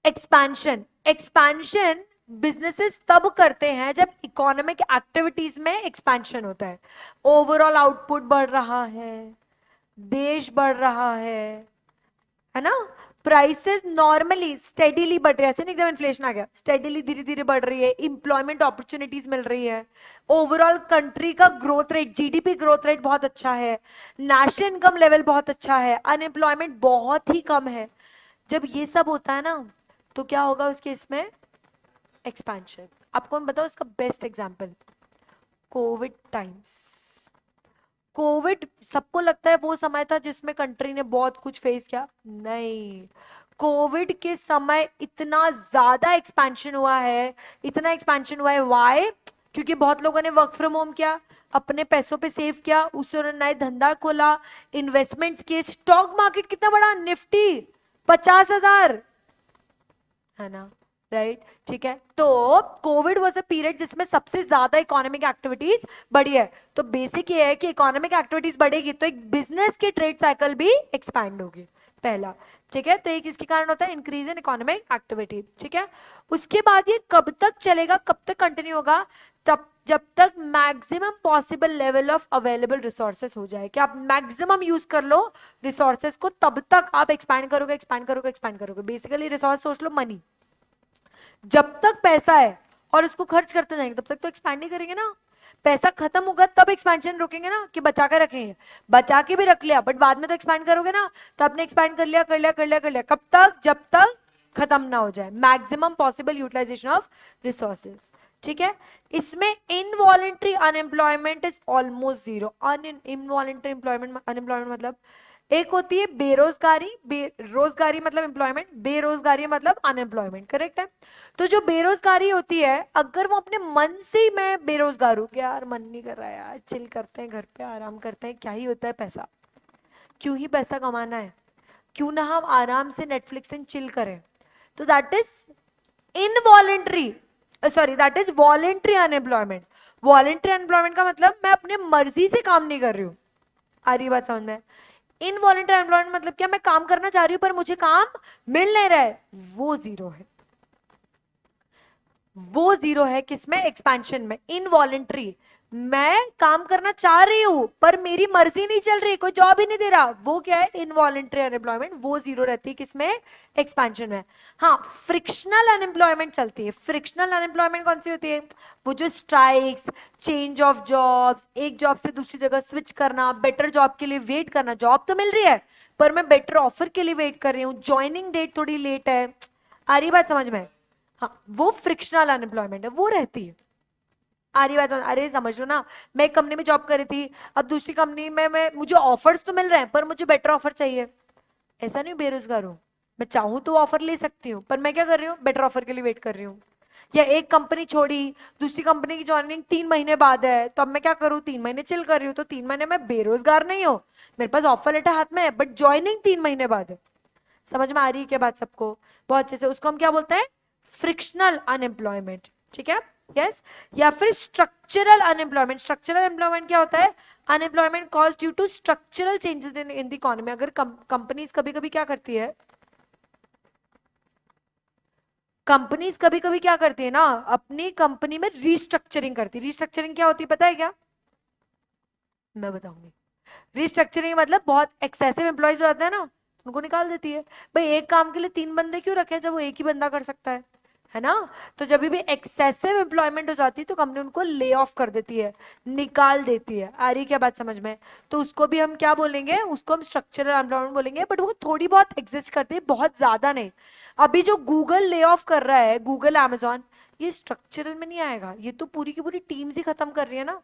S1: एक्सपेंशन, एक्सपेंशन बिजनेसेस तब करते हैं जब इकोनॉमिक एक्टिविटीज में एक्सपेंशन होता है, ओवरऑल आउटपुट बढ़ रहा है, देश बढ़ रहा है ना। प्राइसेस नॉर्मली स्टेडीली बढ़ रहे हैं, ऐसे नहीं एकदम इन्फ्लेशन आ गया, स्टेडीली धीरे धीरे बढ़ रही है, इंप्लॉयमेंट अपॉर्चुनिटीज मिल रही है, ओवरऑल कंट्री का growth rate, GDP growth rate बहुत अच्छा है, नेशनल इनकम लेवल बहुत अच्छा है, अनएम्प्लॉयमेंट बहुत ही कम है। जब ये सब होता है ना तो क्या होगा उस केस में, एक्सपेंशन। आपको मैं बताऊं इसका best example, Covid times. Covid सबको लगता है वो समय था जिसमें कंट्री ने बहुत कुछ फेस किया, नहीं। कोविड के समय इतना ज्यादा एक्सपेंशन हुआ है, इतना एक्सपेंशन हुआ है, वाई? क्योंकि बहुत लोगों ने वर्क फ्रॉम होम किया, अपने पैसों पे सेव किया, उससे उन्होंने नए धंधा खोला, इन्वेस्टमेंट्स किए, स्टॉक मार्केट कितना बड़ा, निफ्टी 50,000, है ना, राइट? ठीक है, तो कोविड वाज अ पीरियड जिसमें सबसे ज्यादा इकोनॉमिक एक्टिविटीज बढ़ी है। तो बेसिक ये है कि इकोनॉमिक एक्टिविटीज बढ़ेगी तो एक बिजनेस की ट्रेड साइकिल भी एक्सपैंड होगी, पहला। ठीक है, तो एक इसके कारण होता है इंक्रीज इन इकोनॉमिक एक्टिविटी। ठीक है, उसके बाद ये कब तक चलेगा, कब तक कंटिन्यू होगा, तब जब तक maximum possible level of available resources हो जाए, कि आप मैक्सिमम यूज कर लो रिसोर्सेस को, तब तक आप एक्सपैंड करोगे, एक्सपैंड करोगे, एक्सपैंड करोगे। बेसिकली रिसोर्स सोच लो, मनी। जब तक पैसा है और उसको खर्च करते जाएंगे तब तक तो एक्सपैंड नहीं करेंगे ना। पैसा खत्म होगा तब एक्सपेंशन रोकेंगे ना, कि बचा के रखेंगे, बचा के भी रख लिया बट बाद में तो एक्सपैंड करोगे ना। तो आपने एक्सपैंड कर लिया, कर लिया, कर लिया, कर लिया, कब तक, जब तक खत्म ना हो जाए, maximum possible utilisation of resources. ठीक है, इसमें involuntary unemployment is almost zero. Involuntary employment, unemployment मतलब, एक होती है बेरोजगारी, बेरोजगारी मतलब एम्प्लॉयमेंट, बेरोजगारी मतलब अनएम्प्लॉयमेंट, करेक्ट है। तो जो बेरोजगारी होती है, अगर वो अपने मन से ही मैं बेरोजगार हूं कि यार मन नहीं कर रहा है यार, चिल करते हैं घर पे, आराम करते हैं, क्या ही होता है पैसा, क्यों ही पैसा कमाना है, क्यों ना हम आराम से नेटफ्लिक्स एंड चिल करें, तो that is involuntary, sorry that is voluntary unemployment. Voluntary unemployment का मतलब मैं अपने मर्जी से काम नहीं कर रही हूँ। आ रही बात समझ में? इनवॉलेंट्री अनएम्प्लॉयमेंट मतलब क्या, मैं काम करना चाह रही हूं पर मुझे काम मिल नहीं रहा है, वो जीरो है। वो जीरो है किसमें, एक्सपेंशन में। इनवॉलेंट्री, मैं काम करना चाह रही हूं पर मेरी मर्जी नहीं चल रही, कोई जॉब ही नहीं दे रहा, वो क्या है, इनवॉलेंट्री अनएम्प्लॉयमेंट। वो जीरो रहती है किसमें, एक्सपेंशन में। हाँ, फ्रिक्शनल अनएम्प्लॉयमेंट चलती है। फ्रिक्शनल अनएम्प्लॉयमेंट कौन सी होती है, वो जो स्ट्राइक्स, चेंज ऑफ जॉब्स, एक जॉब से दूसरी जगह स्विच करना, बेटर जॉब के लिए वेट करना, जॉब तो मिल रही है पर मैं बेटर ऑफर के लिए वेट कर रही हूँ, ज्वाइनिंग डेट थोड़ी लेट है। आ रही बात समझ में? हाँ, वो फ्रिक्शनल अनएम्प्लॉयमेंट है, वो रहती है। आ रही बात? अरे समझ लो ना, मैं एक कंपनी में जॉब कर रही थी, अब दूसरी कंपनी में मैं, मुझे ऑफर्स तो मिल रहे हैं पर मुझे बेटर ऑफर चाहिए। ऐसा नहीं बेरोजगार हूं, मैं चाहूं तो ऑफर ले सकती हूँ, पर मैं क्या कर रही हूँ, बेटर ऑफर के लिए वेट कर रही हूँ। या एक कंपनी छोड़ी, दूसरी कंपनी की ज्वाइनिंग 3 महीने बाद है, तो अब मैं क्या करूँ, 3 महीने चिल कर रही हूँ, तो 3 महीने में बेरोजगार नहीं हूँ, मेरे पास ऑफर लेटर हाथ में है बट ज्वाइनिंग 3 महीने बाद है। समझ में आ रही है क्या बात सबको? बहुत अच्छे से। उसको हम क्या बोलते हैं, फ्रिक्शनल अनएम्प्लॉयमेंट। ठीक है, यस। या फिर स्ट्रक्चरल अनएम्प्लॉयमेंट। स्ट्रक्चरल एम्प्लॉयमेंट क्या होता है, unemployment cause due to structural changes in the economy. अगर कंपनीज कभी कभी क्या करती है, कंपनीज कभी कभी क्या करती है ना, अपनी कंपनी में रीस्ट्रक्चरिंग करती है। रीस्ट्रक्चरिंग क्या होती है पता है क्या, मैं बताऊंगी। रिस्ट्रक्चरिंग मतलब बहुत एक्सेसिव एम्प्लॉयज हो जाते हैं ना, उनको निकाल देती है। भाई एक काम के लिए 3 बंदे क्यों रखे जब वो एक ही बंदा कर सकता है ना। तो जब भी एक्सेसिव एम्प्लॉयमेंट हो जाती है तो कंपनी उनको ले ऑफ कर देती है, निकाल देती है। आ रही क्या बात समझ में? तो उसको भी हम क्या बोलेंगे, उसको हम स्ट्रक्चरल एम्प्लॉयमेंट बोलेंगे, बट वो थोड़ी बहुत एग्जिस्ट करती है, बहुत ज्यादा नहीं। अभी जो गूगल ले ऑफ कर रहा है, गूगल, अमेजॉन, ये स्ट्रक्चरल में नहीं आएगा, ये तो पूरी की पूरी टीम्स ही खत्म कर रही है ना।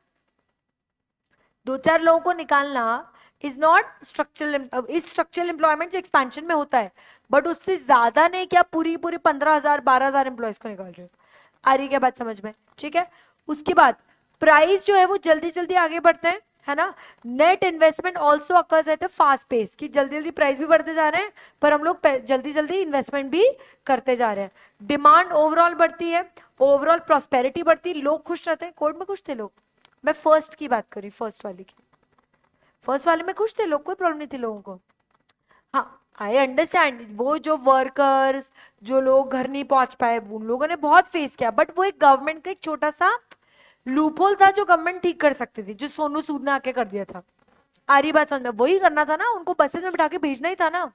S1: 2-4 लोगों को निकालना is not structural, is structural employment जो एक्सपेंशन में होता है, बट उससे ज्यादा नहीं क्या पूरी पूरी 15,000 12,000 एम्प्लॉयज को निकाल रहे हो। आ रही क्या बात समझ में? ठीक है, उसके बाद प्राइस जो है वो जल्दी जल्दी आगे बढ़ते हैं, है ना। Net investment also occurs at a fast pace, कि जल्दी जल्दी प्राइस भी बढ़ते जा रहे हैं पर हम लोग जल्दी जल्दी इन्वेस्टमेंट भी करते जा रहे हैं। डिमांड ओवरऑल बढ़ती है, ओवरऑल प्रॉस्पेरिटी बढ़ती है, लोग खुश रहते हैं। कोर्ट में खुश थे लोग, मैं फर्स्ट की बात करी, फर्स्ट वाली की, फर्स्ट वाले में खुश थे लोग, कोई प्रॉब्लम नहीं थी लोगों को। हाँ, आई अंडरस्टैंड, वो जो वर्कर्स, जो लोग घर नहीं पहुंच पाए, उन लोगों ने बहुत फेस किया, बट वो एक गवर्नमेंट का एक छोटा सा लूपहोल था जो गवर्नमेंट ठीक कर सकती थी, जो सोनू सूद ने आके कर दिया था। आ रही बात समझ में? वही करना था ना, उनको बसेज में बिठा के भेजना ही था ना।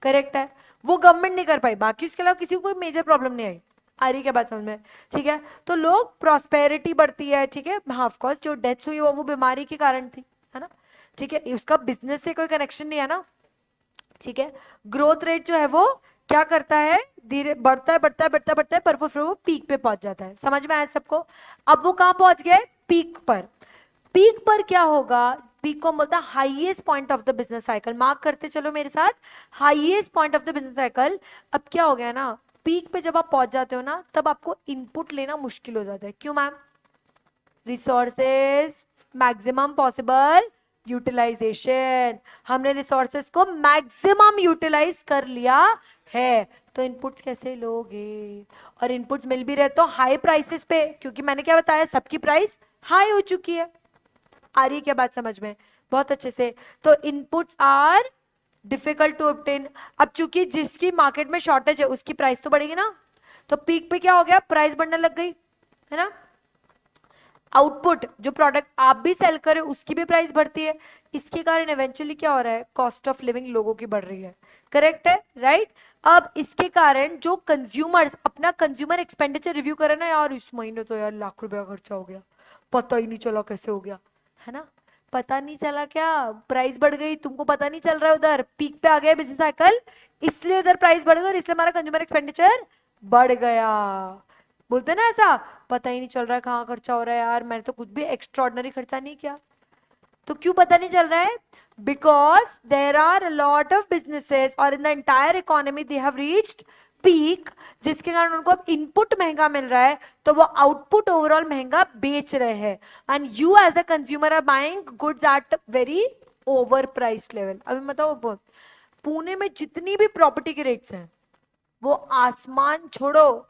S1: करेक्ट है, वो गवर्नमेंट नहीं कर पाई, बाकी उसके अलावा किसी को कोई मेजर प्रॉब्लम नहीं आई। आ रही क्या बात समझ में? ठीक है, तो लोग प्रॉस्पेरिटी बढ़ती है, ठीक है, हाँ ऑफ कोर्स जो डेथ्स हुई वो बीमारी के कारण थी, है ना, ठीक है, उसका बिजनेस से कोई कनेक्शन नहीं है ना, ठीक है। ग्रोथ रेट जो है वो क्या करता है, धीरे बढ़ता है बढ़ता है बढ़ता है बढ़ता है, पर वो फिर वो पीक पे पहुंच जाता है। समझ में आया सबको? अब वो कहां पहुंच गए? पीक पर। पीक पर क्या होगा? पीक को बोलता है highest point of the business cycle. Mark करते चलो मेरे साथ, highest point of the business cycle. अब क्या हो गया ना, पीक पे जब आप पहुंच जाते हो ना, तब आपको इनपुट लेना मुश्किल हो जाता है। क्यों ma'am? Resources maximum possible utilisation, हमने रिसोर्सेज को मैक्सिमम यूटिलाइज कर लिया है, तो इनपुट्स कैसे लोगे? और इनपुट्स मिल भी रहे तो हाई प्राइसेस पे, क्योंकि मैंने क्या बताया, सबकी प्राइस हाई हो चुकी है। आ रही है क्या बात समझ में? बहुत अच्छे से। तो inputs are difficult to obtain. अब चूंकि जिसकी मार्केट में शॉर्टेज है उसकी प्राइस तो बढ़ेगी ना, तो पीक पे क्या हो गया, प्राइस बढ़ने लग गई, है ना। आउटपुट, जो प्रोडक्ट आप भी सेल करें उसकी भी प्राइस बढ़ती है, इसके कारण इवेंचुअली क्या हो रहा है, कॉस्ट ऑफ लिविंग लोगों की बढ़ रही है। करेक्ट है, राइट। अब इसके कारण जो कंज्यूमर्स अपना कंज्यूमर एक्सपेंडिचर रिव्यू करे ना, यार इस महीने तो यार लाख रुपया खर्चा हो गया, पता ही नहीं चला कैसे हो गया, है ना। पता नहीं चला क्या, प्राइस बढ़ गई, तुमको पता नहीं चल रहा है, उधर पीक पे आ गया बिजनेस साइकिल, इसलिए इधर प्राइस बढ़ गई, इसलिए हमारा कंज्यूमर एक्सपेंडिचर बढ़ गया। बोलते ना ऐसा, पता ही नहीं चल रहा है कहाँ खर्चा हो रहा है, यार मैंने तो कुछ भी एक्स्ट्रा ऑर्डिनरी खर्चा नहीं किया। तो क्यों पता नहीं चल रहा है? Because there are lot of businesses और in the entire economy they have reached peak, जिसके कारण उनको अब इनपुट महंगा मिल रहा है, तो वो आउटपुट ओवरऑल महंगा बेच रहे हैं, and you as a consumer are buying goods at very over price level. अभी बताओ, पुणे में जितनी भी प्रॉपर्टी के रेट्स हैं वो आसमान छोड़ो,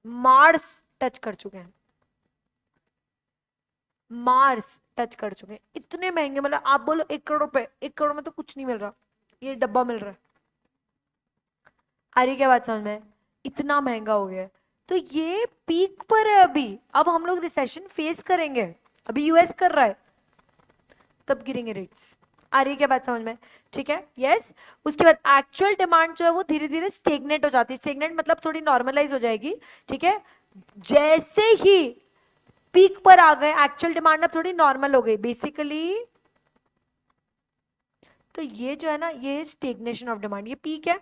S1: मार्स टच कर चुके हैं, मार्स टच कर चुके हैं, इतने महंगे, मतलब आप बोलो 1 करोड़ रुपए, 1 करोड़ में तो कुछ नहीं मिल रहा, ये डब्बा मिल रहा है। आ रही क्या बात समझ में? इतना महंगा हो गया है, तो ये पीक पर है अभी, अब हम लोग रिसेशन फेस करेंगे, अभी यूएस कर रहा है, तब गिरेंगे रेट्स। आ रही है क्या बात समझ में? ठीक है, यस। उसके बाद एक्चुअल डिमांड जो है वो धीरे धीरे स्टेगनेट हो जाती है, स्टेगनेट मतलब थोड़ी नॉर्मलाइज हो जाएगी, ठीक है। जैसे ही पीक पर आ गए, एक्चुअल डिमांड अब थोड़ी नॉर्मल हो गई बेसिकली, तो ये जो है ना, ये स्टेगनेशन ऑफ डिमांड, ये पीक है,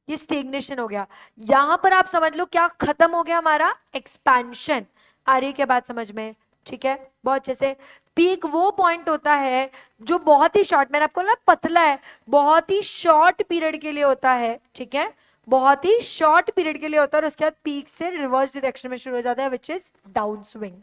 S1: ये स्टेगनेशन हो गया। यहां पर आप समझ लो क्या खत्म हो गया, हमारा एक्सपेंशन। आ रही है क्या बात समझ में? ठीक है, बहुत अच्छे से। पीक वो पॉइंट होता है जो बहुत ही शॉर्ट, मैंने आपको ना पतला है, बहुत ही शॉर्ट पीरियड के लिए होता है, ठीक है, बहुत ही शॉर्ट पीरियड के लिए होता है, और उसके बाद पीक से रिवर्स डायरेक्शन में शुरू हो जाता है, which is down swing.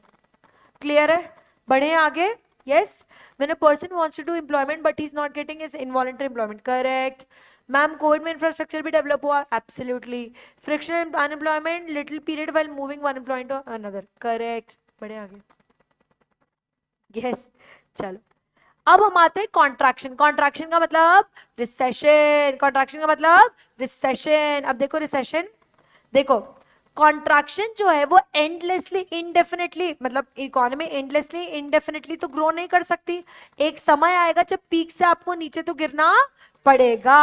S1: Clear है? बढ़े आगे। yes, when a person wants to do employment but he's not getting his involuntary employment, correct। Ma'am Covid में इंफ्रास्ट्रक्चर भी डेवलप हुआ, absolutely. Frictional unemployment, little period while moving one employment to another, correct. बढ़े आगे। Yes, चलो अब हम आते हैं कॉन्ट्रैक्शन। कॉन्ट्रैक्शन का मतलब रिसेशन, कॉन्ट्रैक्शन का मतलब रिसेशन। अब देखो रिसेशन, देखो कॉन्ट्रैक्शन जो है वो एंडलेसली इनडेफिनेटली, मतलब इकोनॉमी एंडलेसली इनडेफिनेटली तो ग्रो नहीं कर सकती, एक समय आएगा जब पीक से आपको नीचे तो गिरना पड़ेगा।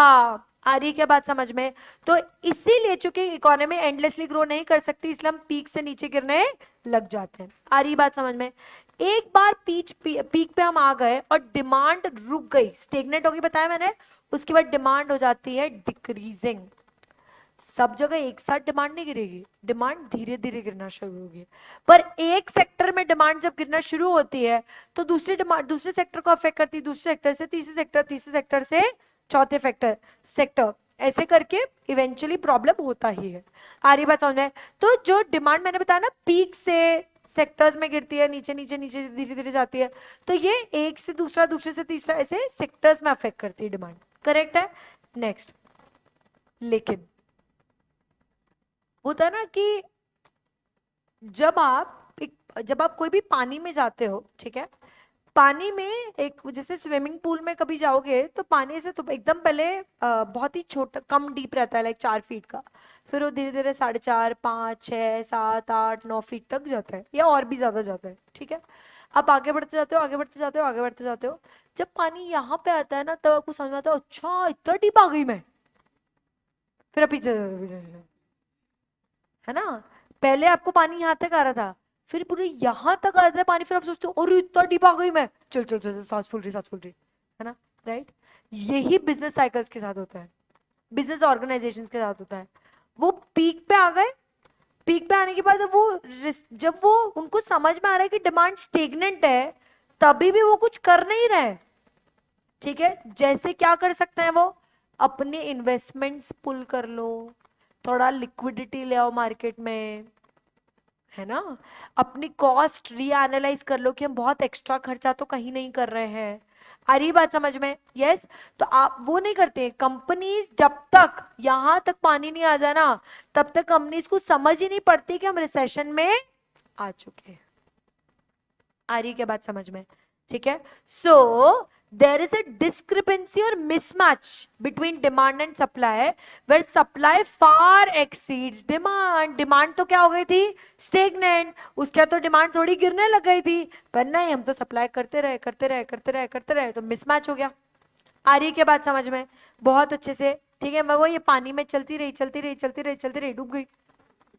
S1: आ रही है क्या बात समझ में? तो इसीलिए चूंकि इकोनॉमी एंडलेसली ग्रो नहीं कर सकती, इसलिए हम पीक से नीचे गिरने लग जाते हैं। आ रही बात समझ में? एक बार पीक पे हम आ गए और डिमांड रुक गई, स्टेगनेट होगी बताया मैंने, उसके बाद डिमांड हो जाती है डिक्रीजिंग। सब जगह एक साथ डिमांड नहीं गिरेगी, डिमांड धीरे धीरे गिरना शुरू होगी, पर एक सेक्टर में डिमांड जब गिरना शुरू होती है तो दूसरी डिमांड दूसरे सेक्टर को अफेक्ट करती है, दूसरे सेक्टर से तीसरे सेक्टर, तीसरे सेक्टर से चौथे सेक्टर, ऐसे करके इवेंचुअली प्रॉब्लम होता ही है। आ रही बात समझ में? तो जो डिमांड मैंने बताया ना, पीक से सेक्टर्स में गिरती है, नीचे नीचे नीचे धीरे धीरे जाती है, तो ये एक से दूसरा, दूसरे से तीसरा, ऐसे सेक्टर्स में अफेक्ट करती है डिमांड। करेक्ट है, नेक्स्ट। लेकिन होता है ना कि जब आप कोई भी पानी में जाते हो, ठीक है, पानी में एक, जैसे स्विमिंग पूल में कभी जाओगे तो पानी से तो एकदम पहले बहुत ही छोटा कम डीप रहता है, लाइक 4 फीट का, फिर वो धीरे धीरे 4.5, 5, 6, 7, 8, 9 फीट तक जाता है, या और भी ज्यादा जाता है, ठीक है। आप आगे बढ़ते जाते हो, आगे बढ़ते जाते हो, आगे बढ़ते जाते हो, जब पानी यहाँ पे आता है ना, तब आपको समझ में आता है अच्छा इतना डीप आ गई मैं, फिर आप पीछे है ना। पहले आपको पानी यहाँ तक आ रहा था, फिर पूरे यहाँ तक आ जाता है पानी, फिर आप सोचते हो अरे इतना डीप आ गई मैं, चल चल चल चल, सांस फूल रही, सांस फूल रही, है ना, राइट। यही बिजनेस साइकिल्स के साथ होता है, बिजनेस ऑर्गेनाइजेशंस के साथ होता है। वो पीक पे आ गए, पीक पे आने के बाद जब वो उनको समझ में आ रहा है कि डिमांड स्टेगनेंट है, तभी भी वो कुछ कर नहीं रहे, ठीक है। जैसे क्या कर सकते हैं वो, अपने इन्वेस्टमेंट्स पुल कर लो, थोड़ा लिक्विडिटी ले आओ मार्केट में, है ना, अपनी कॉस्ट रीएनालाइज कर लो कि हम बहुत एक्स्ट्रा खर्चा तो कहीं नहीं कर रहे हैं। आ रही बात समझ में? यस। तो आप वो नहीं करते कंपनीज, जब तक यहां तक पानी नहीं आ जाए ना, तब तक कंपनीज को समझ ही नहीं पड़ती कि हम रिसेशन में आ चुके हैं। आ रही क्या बात समझ में? ठीक है। सो there is a discrepancy or mismatch between demand and supply where supply far exceeds demand. demand तो क्या हो गई थी? stagnant. उसके तो demand थोड़ी गिरने लग गई थी, पर नहीं, हम तो सप्लाई करते रहे करते रहे करते रहे करते रहे, तो मिसमैच हो गया। आ रही क्या बात समझ में? बहुत अच्छे से, ठीक है। मैं वो ये पानी में चलती रही चलती रही चलती रही चलती रही, डूब गई,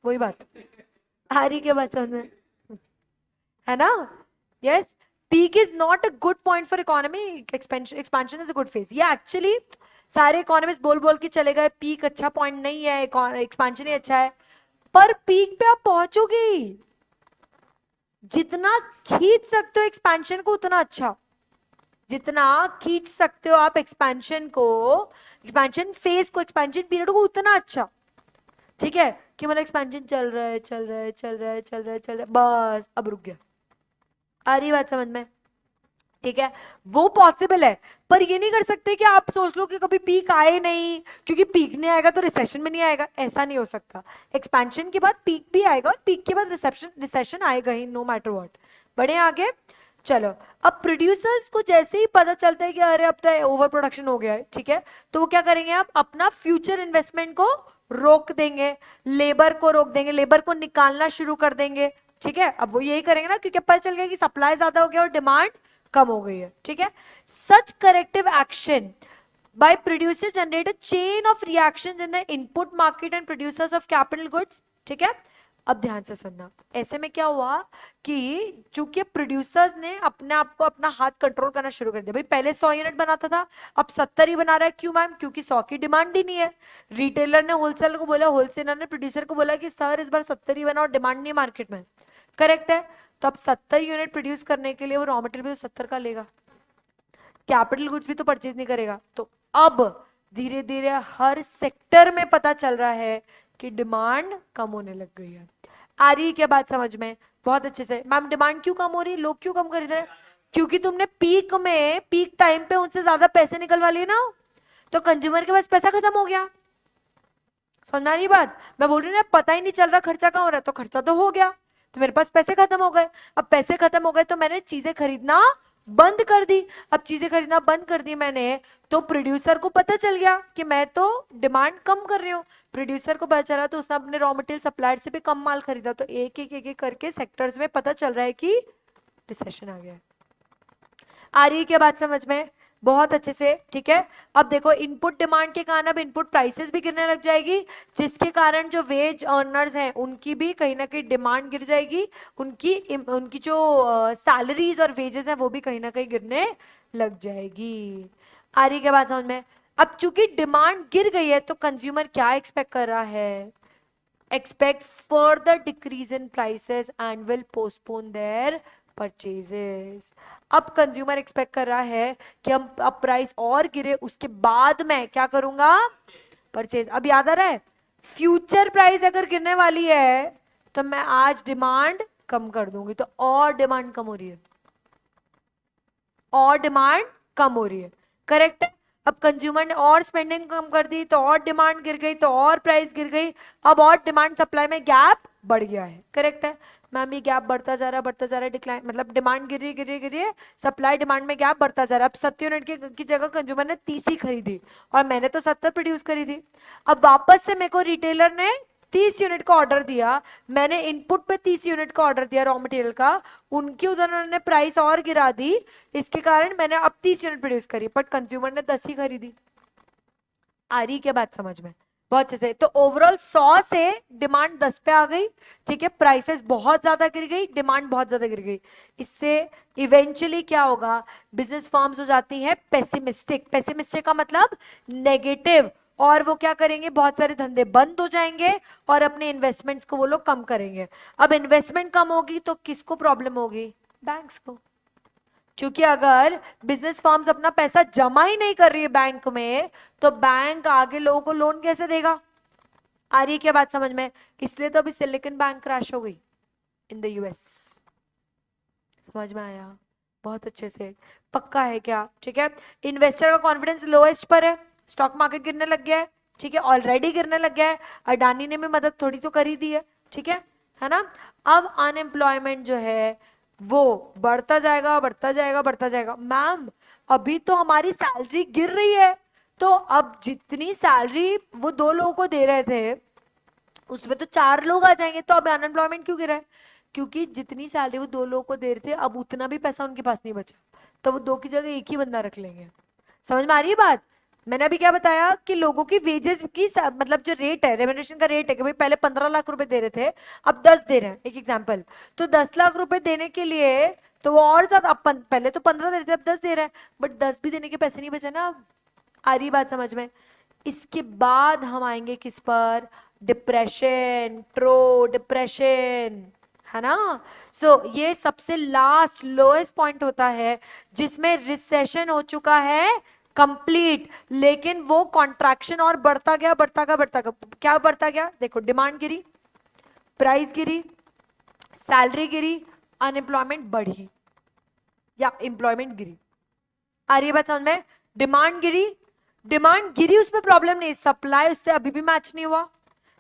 S1: वही बात। आ रही क्या बात समझ में? है ना? Yes. Peak is not a good point for economy, expansion is a good phase. ये एक्चुअली सारे इकोनॉमिस्ट बोल बोल के चले गए पीक अच्छा पॉइंट नहीं है, एक्सपेंशन ही अच्छा है, पर पीक पे आप पहुंचोगे, जितना खींच सकते हो एक्सपेंशन को उतना अच्छा, जितना खींच सकते हो आप एक्सपेंशन को, एक्सपेंशन फेज को, एक्सपेंशन पीरियड को, उतना अच्छा, ठीक है। कि मतलब एक्सपेंशन चल रहा है चल रहा है चल रहा है चल रहा है चल रहा है, बस अब रुक गया। आ रही बात समझ में? ठीक है, वो पॉसिबल है, पर ये नहीं कर सकते कि आप सोच लो कि कभी पीक आए नहीं, क्योंकि पीक नहीं आएगा तो रिसेशन में नहीं आएगा, ऐसा नहीं हो सकता। एक्सपेंशन के बाद पीक भी आएगा और पीक के बाद रिसेशन आएगा ही, नो मैटर व्हाट। बढ़े आगे, चलो। अब प्रोड्यूसर्स को जैसे ही पता चलता है कि अरे अब तो ओवर प्रोडक्शन हो गया है, ठीक है, तो वो क्या करेंगे, आप अपना फ्यूचर इन्वेस्टमेंट को रोक देंगे, लेबर को रोक देंगे, लेबर को निकालना शुरू कर देंगे, ठीक है। अब वो यही करेंगे ना, क्योंकि पता चल गया कि सप्लाई ज्यादा हो गया और डिमांड कम हो गई है, ठीक है। Such corrective action by producers generate a chain of reactions in the input market and producers of capital goods, ठीक है। अब ध्यान से सुनना, ऐसे में क्या हुआ कि चूंकि प्रोड्यूसर्स ने अपने आप को, अपना हाथ कंट्रोल करना शुरू कर दिया। भाई पहले 100 यूनिट बनाता था, अब 70 ही बना रहा है, क्यों मैम? क्योंकि 100 की डिमांड ही नहीं है। रिटेलर ने होलसेलर को बोला, होलसेलर ने प्रोड्यूसर को बोला कि सर इस बार 70 ही बनाओ, डिमांड नहीं है मार्केट में, करेक्ट है। तो अब 70 यूनिट प्रोड्यूस करने के लिए वो रॉ मटेरियल भी तो 70 का लेगा, कैपिटल गुड्स भी तो परचेज नहीं करेगा। तो अब धीरे धीरे हर सेक्टर में पता चल रहा है कि डिमांड कम होने लग गई है। आ रही है क्या बात समझ में? बहुत अच्छे से। मैम डिमांड क्यों कम हो रही है, लोग क्यों कम खरीद रहे हैं? क्योंकि तुमने पीक में, पीक टाइम पे उनसे ज्यादा पैसे निकलवा लिए ना, तो कंज्यूमर के पास पैसा खत्म हो गया। समझ में आ रही बात? मैं बोल रही हूँ ना, पता ही नहीं चल रहा खर्चा कहाँ हो रहा है, तो खर्चा तो हो गया, तो मेरे पास पैसे खत्म हो गए। अब पैसे खत्म हो गए तो मैंने चीजें खरीदना बंद कर दी। अब चीजें खरीदना बंद कर दी मैंने, तो प्रोड्यूसर को पता चल गया कि मैं तो डिमांड कम कर रही हूँ। प्रोड्यूसर को पता चला तो उसने अपने रॉ मटेरियल सप्लायर से भी कम माल खरीदा। तो एक एक एक एक करके सेक्टर्स में पता चल रहा है कि रिसेशन आ गया है। आ रही है क्या बात समझ में? बहुत अच्छे से, ठीक है। अब देखो, इनपुट डिमांड के कारण अब इनपुट प्राइसेस भी गिरने लग जाएगी, जिसके कारण जो वेज अर्नर्स हैं उनकी भी कहीं ना कहीं डिमांड गिर जाएगी, उनकी जो सैलरीज और वेजेस हैं वो भी कहीं ना कहीं गिरने लग जाएगी। आ रही क्या बात समझ में? अब चूंकि डिमांड गिर गई है तो कंज्यूमर क्या एक्सपेक्ट कर रहा है? Expect further decrease in prices and will postpone their purchases. अब कंज्यूमर एक्सपेक्ट कर रहा है कि हम अब प्राइस और गिरे उसके बाद मैं क्या करूंगा? परचेज। अब याद आ रहा है, फ्यूचर प्राइस अगर गिरने वाली है तो मैं आज डिमांड कम कर दूंगी, तो और डिमांड कम हो रही है, और डिमांड कम हो रही है, करेक्ट है। अब कंज्यूमर ने और स्पेंडिंग कम कर दी तो और डिमांड गिर गई, तो और प्राइस गिर गई, अब और डिमांड सप्लाई में गैप बढ़ गया है, करेक्ट है मैम। ये गैप बढ़ता जा रहा है, डिक्लाइन मतलब डिमांड गिर रही है, सप्लाई डिमांड में गैप बढ़ता जा रहा है। अब 70 यूनिट की जगह कंज्यूमर ने 30 ही खरीदी और मैंने तो 70 प्रोड्यूस करी थी। अब वापस से मेरे को रिटेलर ने 30 यूनिट का ऑर्डर दिया, मैंने इनपुट पे 30 यूनिट का ऑर्डर दिया रॉ मटेरियल का, उनकी उधर उन्होंने प्राइस और गिरा दी, इसके कारण मैंने अब 30 यूनिट प्रोड्यूस करी, बट कंज्यूमर ने 10 ही खरीदी। आ रही क्या बात समझ में? बहुत अच्छे से। तो ओवरऑल 100 से डिमांड 10 पे आ गई, ठीक है, प्राइसेस बहुत ज्यादा गिर गई, डिमांड बहुत ज्यादा गिर गई। इससे इवेंचुअली क्या होगा, बिजनेस फर्म्स हो जाती हैं पेसिमिस्टिक। पेसिमिस्टिक का मतलब नेगेटिव, और वो क्या करेंगे, बहुत सारे धंधे बंद हो जाएंगे और अपने इन्वेस्टमेंट्स को वो लोग कम करेंगे। अब इन्वेस्टमेंट कम होगी तो किसको प्रॉब्लम होगी? बैंक्स को। क्योंकि अगर बिजनेस फर्म्स अपना पैसा जमा ही नहीं कर रही है बैंक में, तो बैंक आगे लोगों को लोन कैसे देगा? आ रही है क्या बात समझ में? इसलिए तो अभी सिलिकॉन बैंक क्रैश हो गई इन द यूएस। समझ में आया? बहुत अच्छे से। पक्का है क्या? ठीक है। इन्वेस्टर का कॉन्फिडेंस लोएस्ट पर है, स्टॉक मार्केट गिरने लग गया है, ठीक है, ऑलरेडी गिरने लग गया है। अडानी ने भी मदद थोड़ी तो कर ही दी है ना। अब अनएम्प्लॉयमेंट जो है वो बढ़ता जाएगा, बढ़ता जाएगा, बढ़ता जाएगा। मैम अभी तो हमारी सैलरी गिर रही है, तो अब जितनी सैलरी वो 2 लोगों को दे रहे थे उसमें तो 4 लोग आ जाएंगे, तो अब अनएम्प्लॉयमेंट क्यों गिरा है? क्योंकि जितनी सैलरी वो 2 लोगों को दे रहे थे, अब उतना भी पैसा उनके पास नहीं बचा, तो वो 2 की जगह 1 ही बंदा रख लेंगे। समझ में आ रही है बात? मैंने अभी क्या बताया कि लोगों की वेजेस की मतलब जो रेट है, रेम्युनरेशन का रेट है, कि भाई पहले 15 लाख रुपए दे रहे थे, अब 10 दे रहे हैं, एक एग्जांपल। तो 10 लाख रुपए देने के लिए तो वो और ज्यादा, अब पहले तो 15 दे रहे थे, अब 10 दे रहे हैं, बट 10 भी देने के पैसे नहीं बचे ना। अब आ रही बात समझ में? इसके बाद हम आएंगे किस पर? डिप्रेशन, डिप्रेशन, है ना। ये सबसे लास्ट लोएस्ट पॉइंट होता है जिसमें रिसेशन हो चुका है कंप्लीट, लेकिन वो कॉन्ट्रैक्शन और बढ़ता गया, बढ़ता गया, बढ़ता गया। क्या बढ़ता गया? देखो, डिमांड गिरी, प्राइस गिरी, सैलरी गिरी, अनएम्प्लॉयमेंट बढ़ी या एम्प्लॉयमेंट गिरी। आ रही है बात समझ में? डिमांड गिरी, उसमें प्रॉब्लम नहीं, सप्लाई उससे अभी भी मैच नहीं हुआ,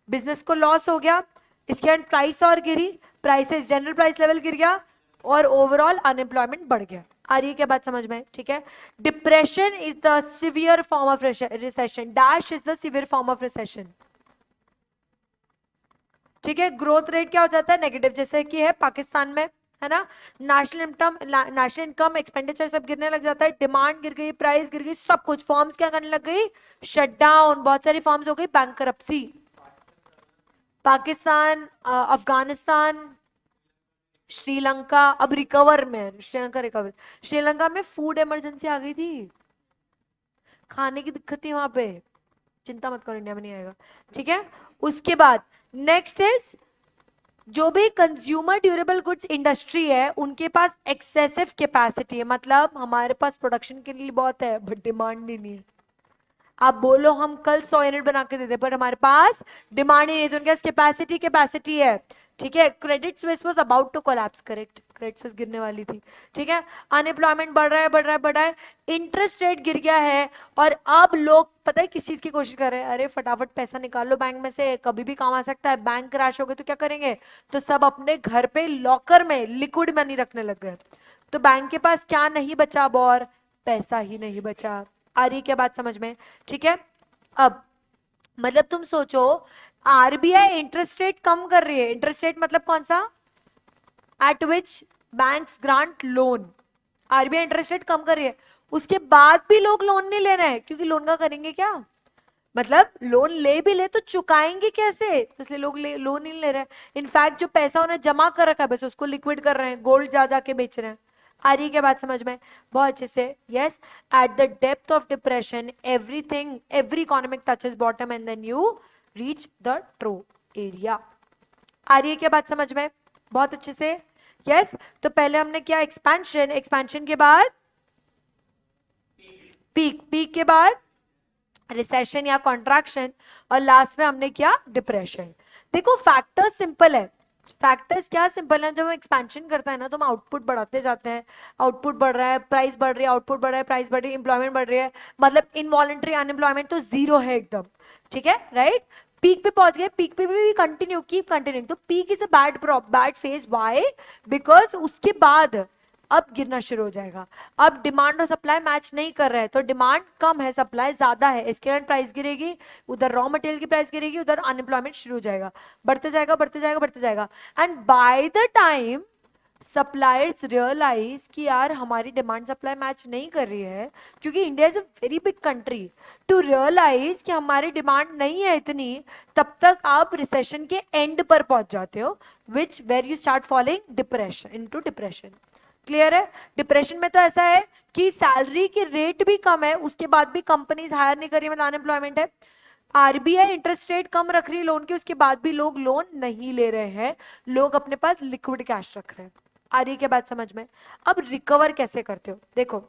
S1: बिजनेस को लॉस हो गया। इसके बाद प्राइस और गिरी, प्राइसेस जनरल प्राइस लेवल गिर गया और ओवरऑल अनएम्प्लॉयमेंट बढ़ गया। आ रही है क्या बात समझ में? ठीक है। Depression is the severe form of recession, dash is the severe form of recession, ठीक है। ग्रोथ रेट क्या हो जाता है? नेगेटिव, जैसे कि है पाकिस्तान में, है ना। नेशनल इनकम एक्सपेंडिचर सब गिरने लग जाता है, डिमांड गिर गई, प्राइस गिर गई, सब कुछ। फॉर्म्स क्या करने लग गई? शट डाउन, बहुत सारी फॉर्म्स हो गई बैंकरप्सी। पाकिस्तान, अफगानिस्तान, श्रीलंका अब रिकवर में, श्रीलंका रिकवर। श्रीलंका में फूड इमरजेंसी आ गई थी, खाने की दिक्कत थी वहां पे, चिंता मत करो, इंडिया में नहीं आएगा, ठीक है। उसके बाद नेक्स्ट इज, जो भी कंज्यूमर ड्यूरेबल गुड्स इंडस्ट्री है उनके पास एक्सेसिव कैपेसिटी है, मतलब हमारे पास प्रोडक्शन के लिए बहुत है बट डिमांड ही नहीं है। आप बोलो हम कल 100 यूनिट बना के देते, पर हमारे पास डिमांड ही नहीं, तो उनके पास कैपेसिटी है, ठीक है। Credit Suisse was about to collapse, correct, Credit Suisse गिरने वाली थी, ठीक है। अनएम्प्लॉयमेंट बढ़ रहा है, बढ़ रहा है, बढ़ रहा है, इंटरेस्ट रेट गिर गया है, और अब लोग पता है किस चीज की कोशिश कर रहे हैं? अरे फटाफट पैसा निकाल लो बैंक में से, कभी भी काम आ सकता है, बैंक क्रैश हो गए तो क्या करेंगे? तो सब अपने घर पे लॉकर में लिक्विड मनी रखने लग गए, तो बैंक के पास क्या नहीं बचा? अब और पैसा ही नहीं बचा। आ रही क्या बात समझ में? ठीक है। अब मतलब तुम सोचो, आरबीआई इंटरेस्ट रेट कम कर रही है, इंटरेस्ट रेट मतलब कौन सा? At which banks grant loan, RBI interest rate कम कर रही है, उसके बाद भी लोग लोन नहीं ले रहे हैं, क्योंकि लोन का करेंगे क्या? मतलब लोन ले भी ले तो चुकाएंगे कैसे, तो इसलिए लोग लोन नहीं ले रहे हैं। इनफैक्ट जो पैसा उन्हें जमा कर रखा है बस उसको लिक्विड कर रहे हैं, गोल्ड जा जाके बेच रहे हैं। आ रही है क्या बात समझ में? बहुत अच्छे से। Yes, at the depth of depression everything, every economic touches bottom and then you reach the true area. आ रही है क्या बात समझ में? बहुत अच्छे से। यस, तो पहले हमने किया एक्सपेंशन, एक्सपेंशन के बाद पीक, पीक के बाद रिसेशन या कॉन्ट्रैक्शन, और लास्ट में हमने किया डिप्रेशन। देखो फैक्टर्स सिंपल है, फैक्टर्स क्या सिंपल है, जब हम एक्सपेंशन करते हैं ना तो हम आउटपुट बढ़ाते जाते हैं, आउटपुट बढ़ रहा है, प्राइस बढ़ रही है, आउटपुट बढ़ रहा है, प्राइस बढ़ रही है, एम्प्लॉयमेंट बढ़ रही है, मतलब इनवॉलंटरी अनएम्प्लॉयमेंट तो जीरो है एकदम, ठीक है, राइट। पीक पे पहुंच गए, पीक पे भी कंटिन्यू, कीप कंटिन्यू, तो peak is a bad phase, why? Because उसके बाद अब गिरना शुरू हो जाएगा। अब डिमांड और सप्लाई मैच नहीं कर रहा है, तो डिमांड कम है, सप्लाई ज्यादा है, इसके कारण प्राइस गिरेगी, उधर रॉ मटेरियल की प्राइस गिरेगी, उधर अनएम्प्लॉयमेंट शुरू हो जाएगा, बढ़ते जाएगा बढ़ते जाएगा बढ़ते जाएगा। And by the time suppliers realise कि यार हमारी डिमांड सप्लाई मैच नहीं कर रही है, क्योंकि India is a very big country, to realise कि हमारी डिमांड नहीं है इतनी, तब तक आप रिसेशन के एंड पर पहुंच जाते हो, विच where you start following depression, into depression. Clear है? डिप्रेशन में तो ऐसा है कि सैलरी की रेट भी कम है, उसके बाद भी कंपनीज हायर नहीं कर रही, मतलब अनएम्प्लॉयमेंट है। आरबीआई इंटरेस्ट रेट कम रख रही है लोन की, उसके बाद भी लोग लोन नहीं ले रहे हैं, लोग अपने पास लिक्विड कैश रख रहे हैं। आ रही है क्या बात समझ में? अब रिकवर कैसे करते हो? देखो,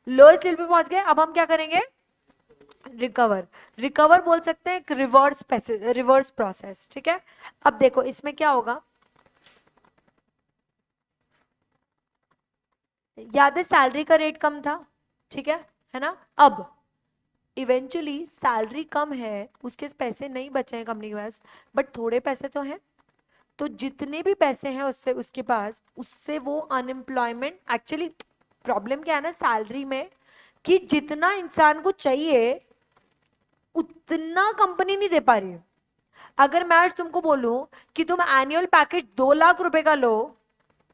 S1: लोएस्ट लेवल पे पहुंच गए, अब हम क्या करेंगे? रिकवर। रिकवर बोल सकते हैं एक रिवर्स प्रोसेस, ठीक है? अब देखो इसमें क्या होगा, याद है सैलरी का रेट कम था, ठीक है ना? अब इवेंचुअली सैलरी कम है, उसके पैसे नहीं बचे हैं कंपनी के पास, बट थोड़े पैसे तो हैं, तो जितने भी पैसे हैं उससे उसके पास, उससे वो अनएम्प्लॉयमेंट, एक्चुअली प्रॉब्लम क्या है ना सैलरी में, कि जितना इंसान को चाहिए उतना कंपनी नहीं दे पा रही है। अगर मैं आज तुमको बोलूं कि तुम एनुअल पैकेज 2 लाख रुपए का लो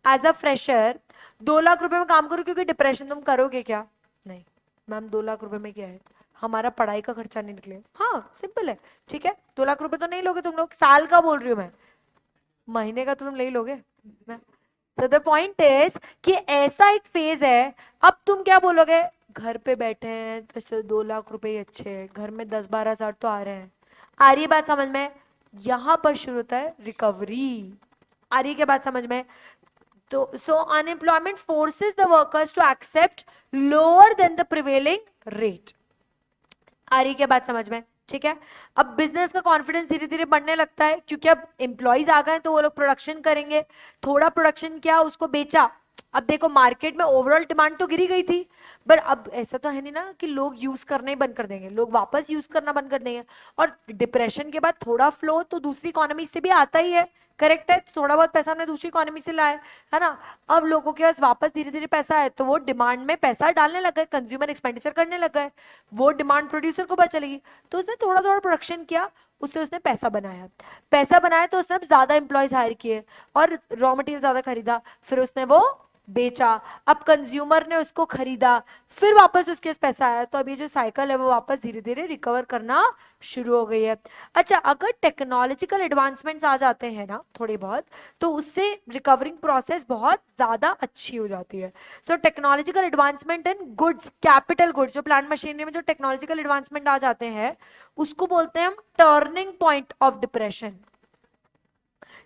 S1: एज अ फ्रेशर, 2 लाख रुपए में काम करो, क्योंकि डिप्रेशन तुम करोगे क्या? नहीं मैम, 2 लाख रुपए में क्या है, हमारा पढ़ाई का खर्चा नहीं निकले, हाँ सिंपल है, ठीक है? 2 लाख रुपए तो नहीं लोगे तुम लोग, साल का बोल रही हूँ मैं, महीने का तो तुम ले ही लोगे। तो द पॉइंट इज कि ऐसा एक फेज है, अब तुम क्या बोलोगे, घर पे बैठे हैं तो इससे 2 लाख रुपए ही अच्छे हैं, घर में 10-12 हजार तो आ रहे हैं। आ रही है बात समझ में? यहां पर शुरू होता है रिकवरी। आ रही है क्या बात समझ में? तो so unemployment forces the workers to accept lower than the prevailing rate. आ रही है क्या बात समझ में? ठीक है? अब बिजनेस का कॉन्फिडेंस धीरे धीरे बढ़ने लगता है, क्योंकि अब एम्प्लॉइज आ गए तो वो लोग प्रोडक्शन करेंगे, थोड़ा प्रोडक्शन किया उसको बेचा। अब देखो मार्केट में ओवरऑल डिमांड तो गिरी गई थी, पर अब ऐसा तो है नहीं ना कि लोग यूज करना ही बंद कर देंगे, लोग वापस यूज करना बंद कर देंगे, और डिप्रेशन के बाद थोड़ा फ्लो तो दूसरी इकोनॉमी से भी आता ही है, करेक्ट है? तो थोड़ा बहुत पैसा हमने दूसरी इकोनॉमी से लाया है ना, अब लोगों के पास वापस धीरे धीरे पैसा है, तो वो डिमांड में पैसा डालने लग गए, कंज्यूमर एक्सपेंडिचर करने लग गए, वो डिमांड प्रोड्यूसर को पता चलेगी, तो उसने थोड़ा थोड़ा प्रोडक्शन किया, उससे उसने पैसा बनाया, पैसा बनाया तो उसने ज्यादा एम्प्लॉयज हायर किए और रॉ मटेरियल ज्यादा खरीदा, फिर उसने वो बेचा, अब कंज्यूमर ने उसको खरीदा, फिर वापस उसके पास पैसा आया, तो अब ये जो साइकिल है वो वापस धीरे धीरे रिकवर करना शुरू हो गई है। अच्छा, अगर टेक्नोलॉजिकल एडवांसमेंट्स आ जाते हैं ना थोड़ी बहुत, तो उससे रिकवरिंग प्रोसेस बहुत ज्यादा अच्छी हो जाती है। So technological advancement in goods, capital goods, जो प्लांट मशीनरी में जो टेक्नोलॉजिकल एडवांसमेंट आ जाते हैं, उसको बोलते हैं हम turning point of depression.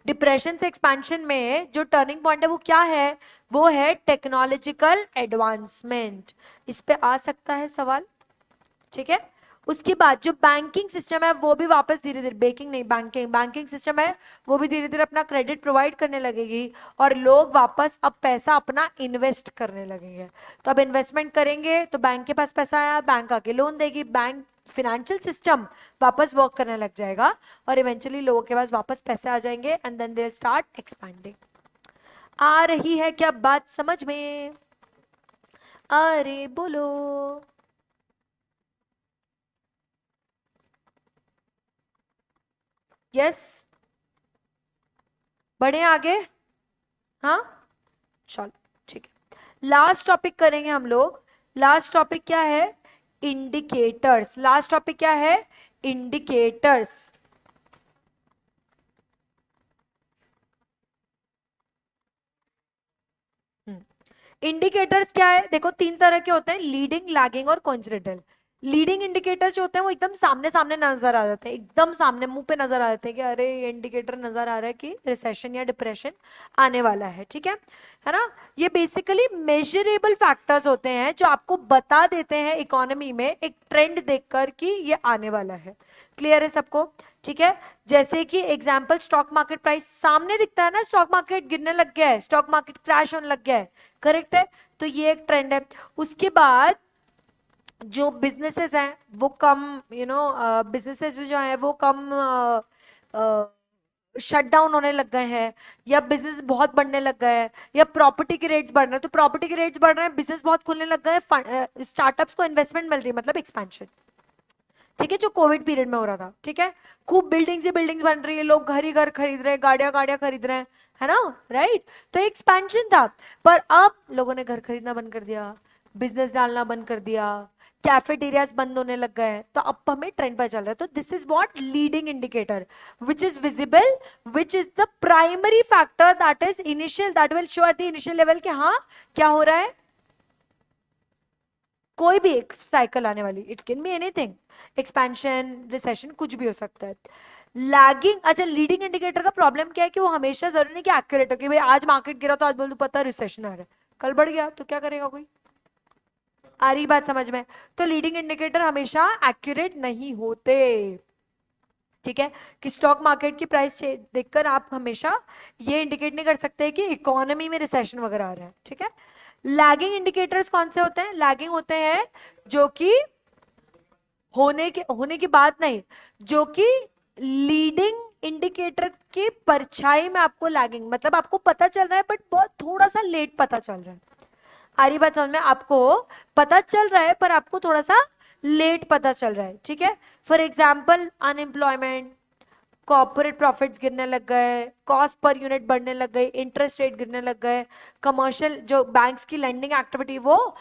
S1: Depression से एक्सपेंशन में जो टर्निंग पॉइंट है वो क्या है? वो है टेक्नोलॉजिकल एडवांसमेंट। इस पे आ सकता है सवाल, ठीक है? उसके बाद जो बैंकिंग सिस्टम है वो भी वापस धीरे धीरे, बैंकिंग सिस्टम है वो भी धीरे धीरे अपना क्रेडिट प्रोवाइड करने लगेगी, और लोग वापस अब पैसा अपना इन्वेस्ट करने लगेंगे। तो अब इन्वेस्टमेंट करेंगे तो बैंक के पास पैसा आया, बैंक आके लोन देगी, बैंक फिनेंशियल सिस्टम वापस वर्क करने लग जाएगा, और इवेंचुअली लोगों के पास वापस पैसे आ जाएंगे, and then they will start expanding. आ रही है क्या बात समझ में? अरे बोलो। यस, बढ़े आगे। हाँ चलो ठीक है, लास्ट टॉपिक करेंगे हम लोग। लास्ट टॉपिक क्या है? इंडिकेटर्स। लास्ट टॉपिक क्या है? इंडिकेटर्स। इंडिकेटर्स क्या है? देखो 3 तरह के होते हैं, लीडिंग, लैगिंग और कोइंसिडेंटल। लीडिंग इंडिकेटर्स जो होते हैं वो एकदम सामने सामने नजर आ जाते हैं, एकदम सामने मुंह पे नजर आ जाते हैं कि अरे ये इंडिकेटर नजर आ रहा है कि रिसेशन या डिप्रेशन आने वाला है, ठीक है ना? ये बेसिकली मेजरेबल फैक्टर्स होते हैं जो आपको बता देते हैं इकोनॉमी में एक ट्रेंड देखकर कि ये आने वाला है। क्लियर है सबको? ठीक है, जैसे कि एग्जांपल स्टॉक मार्केट प्राइस सामने दिखता है ना, स्टॉक मार्केट गिरने लग गया है, स्टॉक मार्केट क्रैश होने लग गया है, करेक्ट है? तो ये एक ट्रेंड है। उसके बाद जो बिजनेसेस हैं वो कम, बिजनेसेस जो हैं वो कम शट डाउन होने लग गए हैं, या बिजनेस बहुत बढ़ने लग गए हैं, या प्रॉपर्टी के रेट्स बढ़ रहे हैं, तो प्रॉपर्टी के रेट्स बढ़ रहे हैं, बिजनेस बहुत खुलने लग गए हैं, स्टार्टअप्स को इन्वेस्टमेंट मिल रही है, मतलब एक्सपेंशन। ठीक है, जो कोविड पीरियड में हो रहा था, ठीक है, खूब बिल्डिंग्स ही बिल्डिंग्स बन रही है, लोग घर ही घर खरीद रहे हैं, गाड़ियां गाड़ियां खरीद रहे हैं, है ना, राइट। तो एक्सपेंशन था, पर अब लोगों ने घर खरीदना बंद कर दिया, बिजनेस डालना बंद कर दिया, कैफेटेरियाज बंद होने लग गए हैं, तो अब हमें ट्रेंड पर चल रहा है। तो this is what leading indicator which is visible, which is the primary factor that is initial, that will show at the initial level कि हाँ क्या हो रहा है, कोई भी एक साइकिल आने वाली, it can be anything, expansion, recession, कुछ भी हो सकता है। लैगिंग, अच्छा लीडिंग इंडिकेटर का प्रॉब्लम क्या है कि वो हमेशा जरूरी नहीं कि एक्यूरेट हो, कि भाई आज मार्केट गिरा तो आज बोल दो पता रिसेशन आ रहा है, कल बढ़ गया तो क्या करेगा कोई, आ रही बात समझ में। तो लीडिंग इंडिकेटर हमेशा एक्यूरेट नहीं होते, ठीक है, कि स्टॉक मार्केट की प्राइस देखकर आप हमेशा ये इंडिकेट नहीं कर सकते कि इकोनॉमी में रिसेशन वगैरह आ रहा है, ठीक है। लैगिंग इंडिकेटर्स कौन से होते हैं, लैगिंग होते हैं जो कि होने की बात नहीं, जो कि लीडिंग इंडिकेटर के परछाई में आपको लैगिंग, मतलब आपको पता चल रहा है बट बहुत थोड़ा सा लेट पता चल रहा है, आ रही बात समझ में, आपको पता चल रहा है पर आपको थोड़ा सा लेट पता चल रहा है, ठीक है। For example unemployment, corporate profits गिरने लग गए, कॉस्ट पर यूनिट बढ़ने लग गई, इंटरेस्ट रेट गिरने लग गए, कमर्शियल जो बैंक्स की लेंडिंग एक्टिविटी वो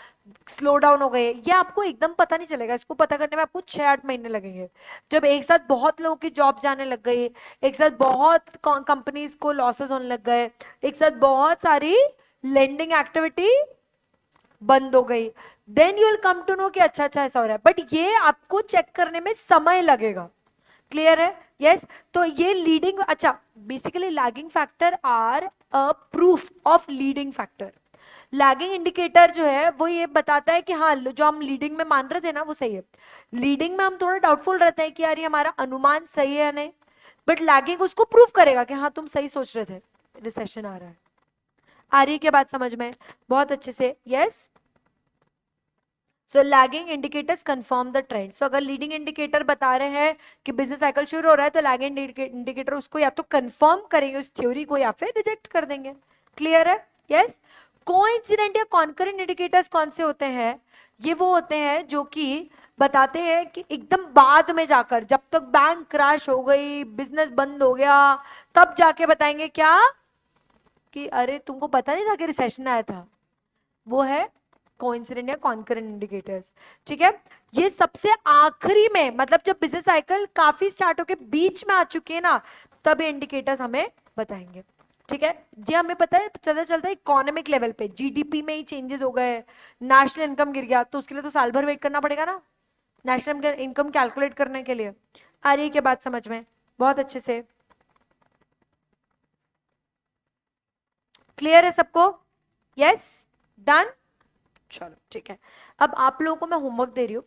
S1: स्लो डाउन हो गई, ये आपको एकदम पता नहीं चलेगा, इसको पता करने में आपको 6-8 महीने लगेंगे। जब एक साथ बहुत लोगों की जॉब जाने लग गई, एक साथ बहुत कंपनीज को लॉसेस होने लग गए, एक साथ बहुत सारी लेंडिंग एक्टिविटी बंद हो गई, then you will come to know कि अच्छा अच्छा ऐसा हो रहा है, बट ये आपको चेक करने में समय लगेगा, क्लियर है, यस। तो ये लीडिंग, अच्छा basically lagging factor are a proof of leading factor. Lagging indicator जो है वो ये बताता है कि हाँ जो हम लीडिंग में मान रहे थे ना वो सही है, लीडिंग में हम थोड़ा डाउटफुल रहते हैं कि यार ये हमारा अनुमान सही है या नहीं, बट लैगिंग उसको प्रूफ करेगा कि हाँ तुम सही सोच रहे थे, रिसेशन आ रहा है। आ रही है क्या बात समझ में, बहुत अच्छे से, yes. So lagging indicators confirm the trend, so अगर लीडिंग इंडिकेटर बता रहे हैं कि बिजनेस साइकिल शुरू हो रहा है, तो लैगिंग इंडिकेटर उसको या तो कंफर्म करेंगे उस थ्योरी को या फिर रिजेक्ट कर देंगे, क्लियर है, यस। कोइंसिडेंट या कॉन्करेंट इंडिकेटर्स कौन से होते हैं, ये वो होते हैं जो कि बताते हैं कि एकदम बाद में जाकर, जब तक बैंक क्रैश हो गई, बिजनेस बंद हो गया, तब जाके बताएंगे क्या कि अरे तुमको पता नहीं था कि रिसेशन आया था, वो है कोइंसिडेंट या कॉन्करेंट इंडिकेटर्स, ठीक है। ये सबसे आखिरी में, मतलब जब बिजनेस साइकिल काफी स्टार्ट होके बीच में आ चुकी है ना, तब ये इंडिकेटर्स हमें बताएंगे, ठीक है। ये हमें पता है, चलता चलता इकोनॉमिक लेवल पे जीडीपी में ही चेंजेस हो गए, नेशनल इनकम गिर गया, तो उसके लिए तो साल भर वेट करना पड़ेगा ना नेशनल इनकम कैलकुलेट करने के लिए। आ रही है क्या बात समझ में, बहुत अच्छे से, क्लियर है सबको, यस, डन, चलो ठीक है। अब आप लोगों को मैं होमवर्क दे रही हूँ,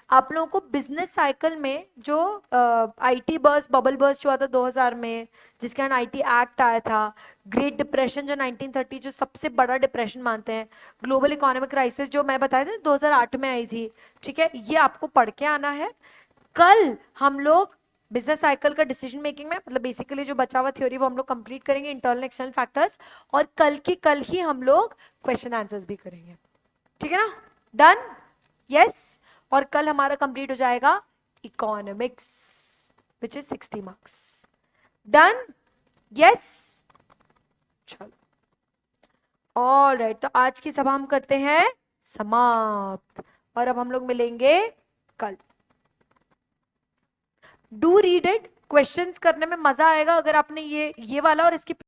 S1: आप लोगों को बिजनेस साइकिल में जो आईटी बर्स्ट, बबल बर्स्ट हुआ था 2000 में, जिसके कारण आईटी एक्ट आया था, ग्रेट डिप्रेशन जो 1930 जो सबसे बड़ा डिप्रेशन मानते हैं, ग्लोबल इकोनॉमिक क्राइसिस जो मैं बताया था 2008 में आई थी, ठीक है, ये आपको पढ़ के आना है। कल हम लोग बिजनेस साइकिल का डिसीजन मेकिंग में, मतलब बेसिकली जो बचा हुआ थ्योरी वो हम लोग कंप्लीट करेंगे, इंटरनल एक्सटर्नल फैक्टर्स, और कल ही हम लोग क्वेश्चन आंसर्स भी करेंगे, ठीक है ना, डन, यस। और कल हमारा कंप्लीट हो जाएगा economics which is 60 marks, done, yes, चलो, ऑलराइट। तो आज की सभा हम करते हैं समाप्त, और अब हम लोग मिलेंगे कल। डू रीड इट, क्वेश्चंस करने में मजा आएगा अगर आपने ये वाला और इसकी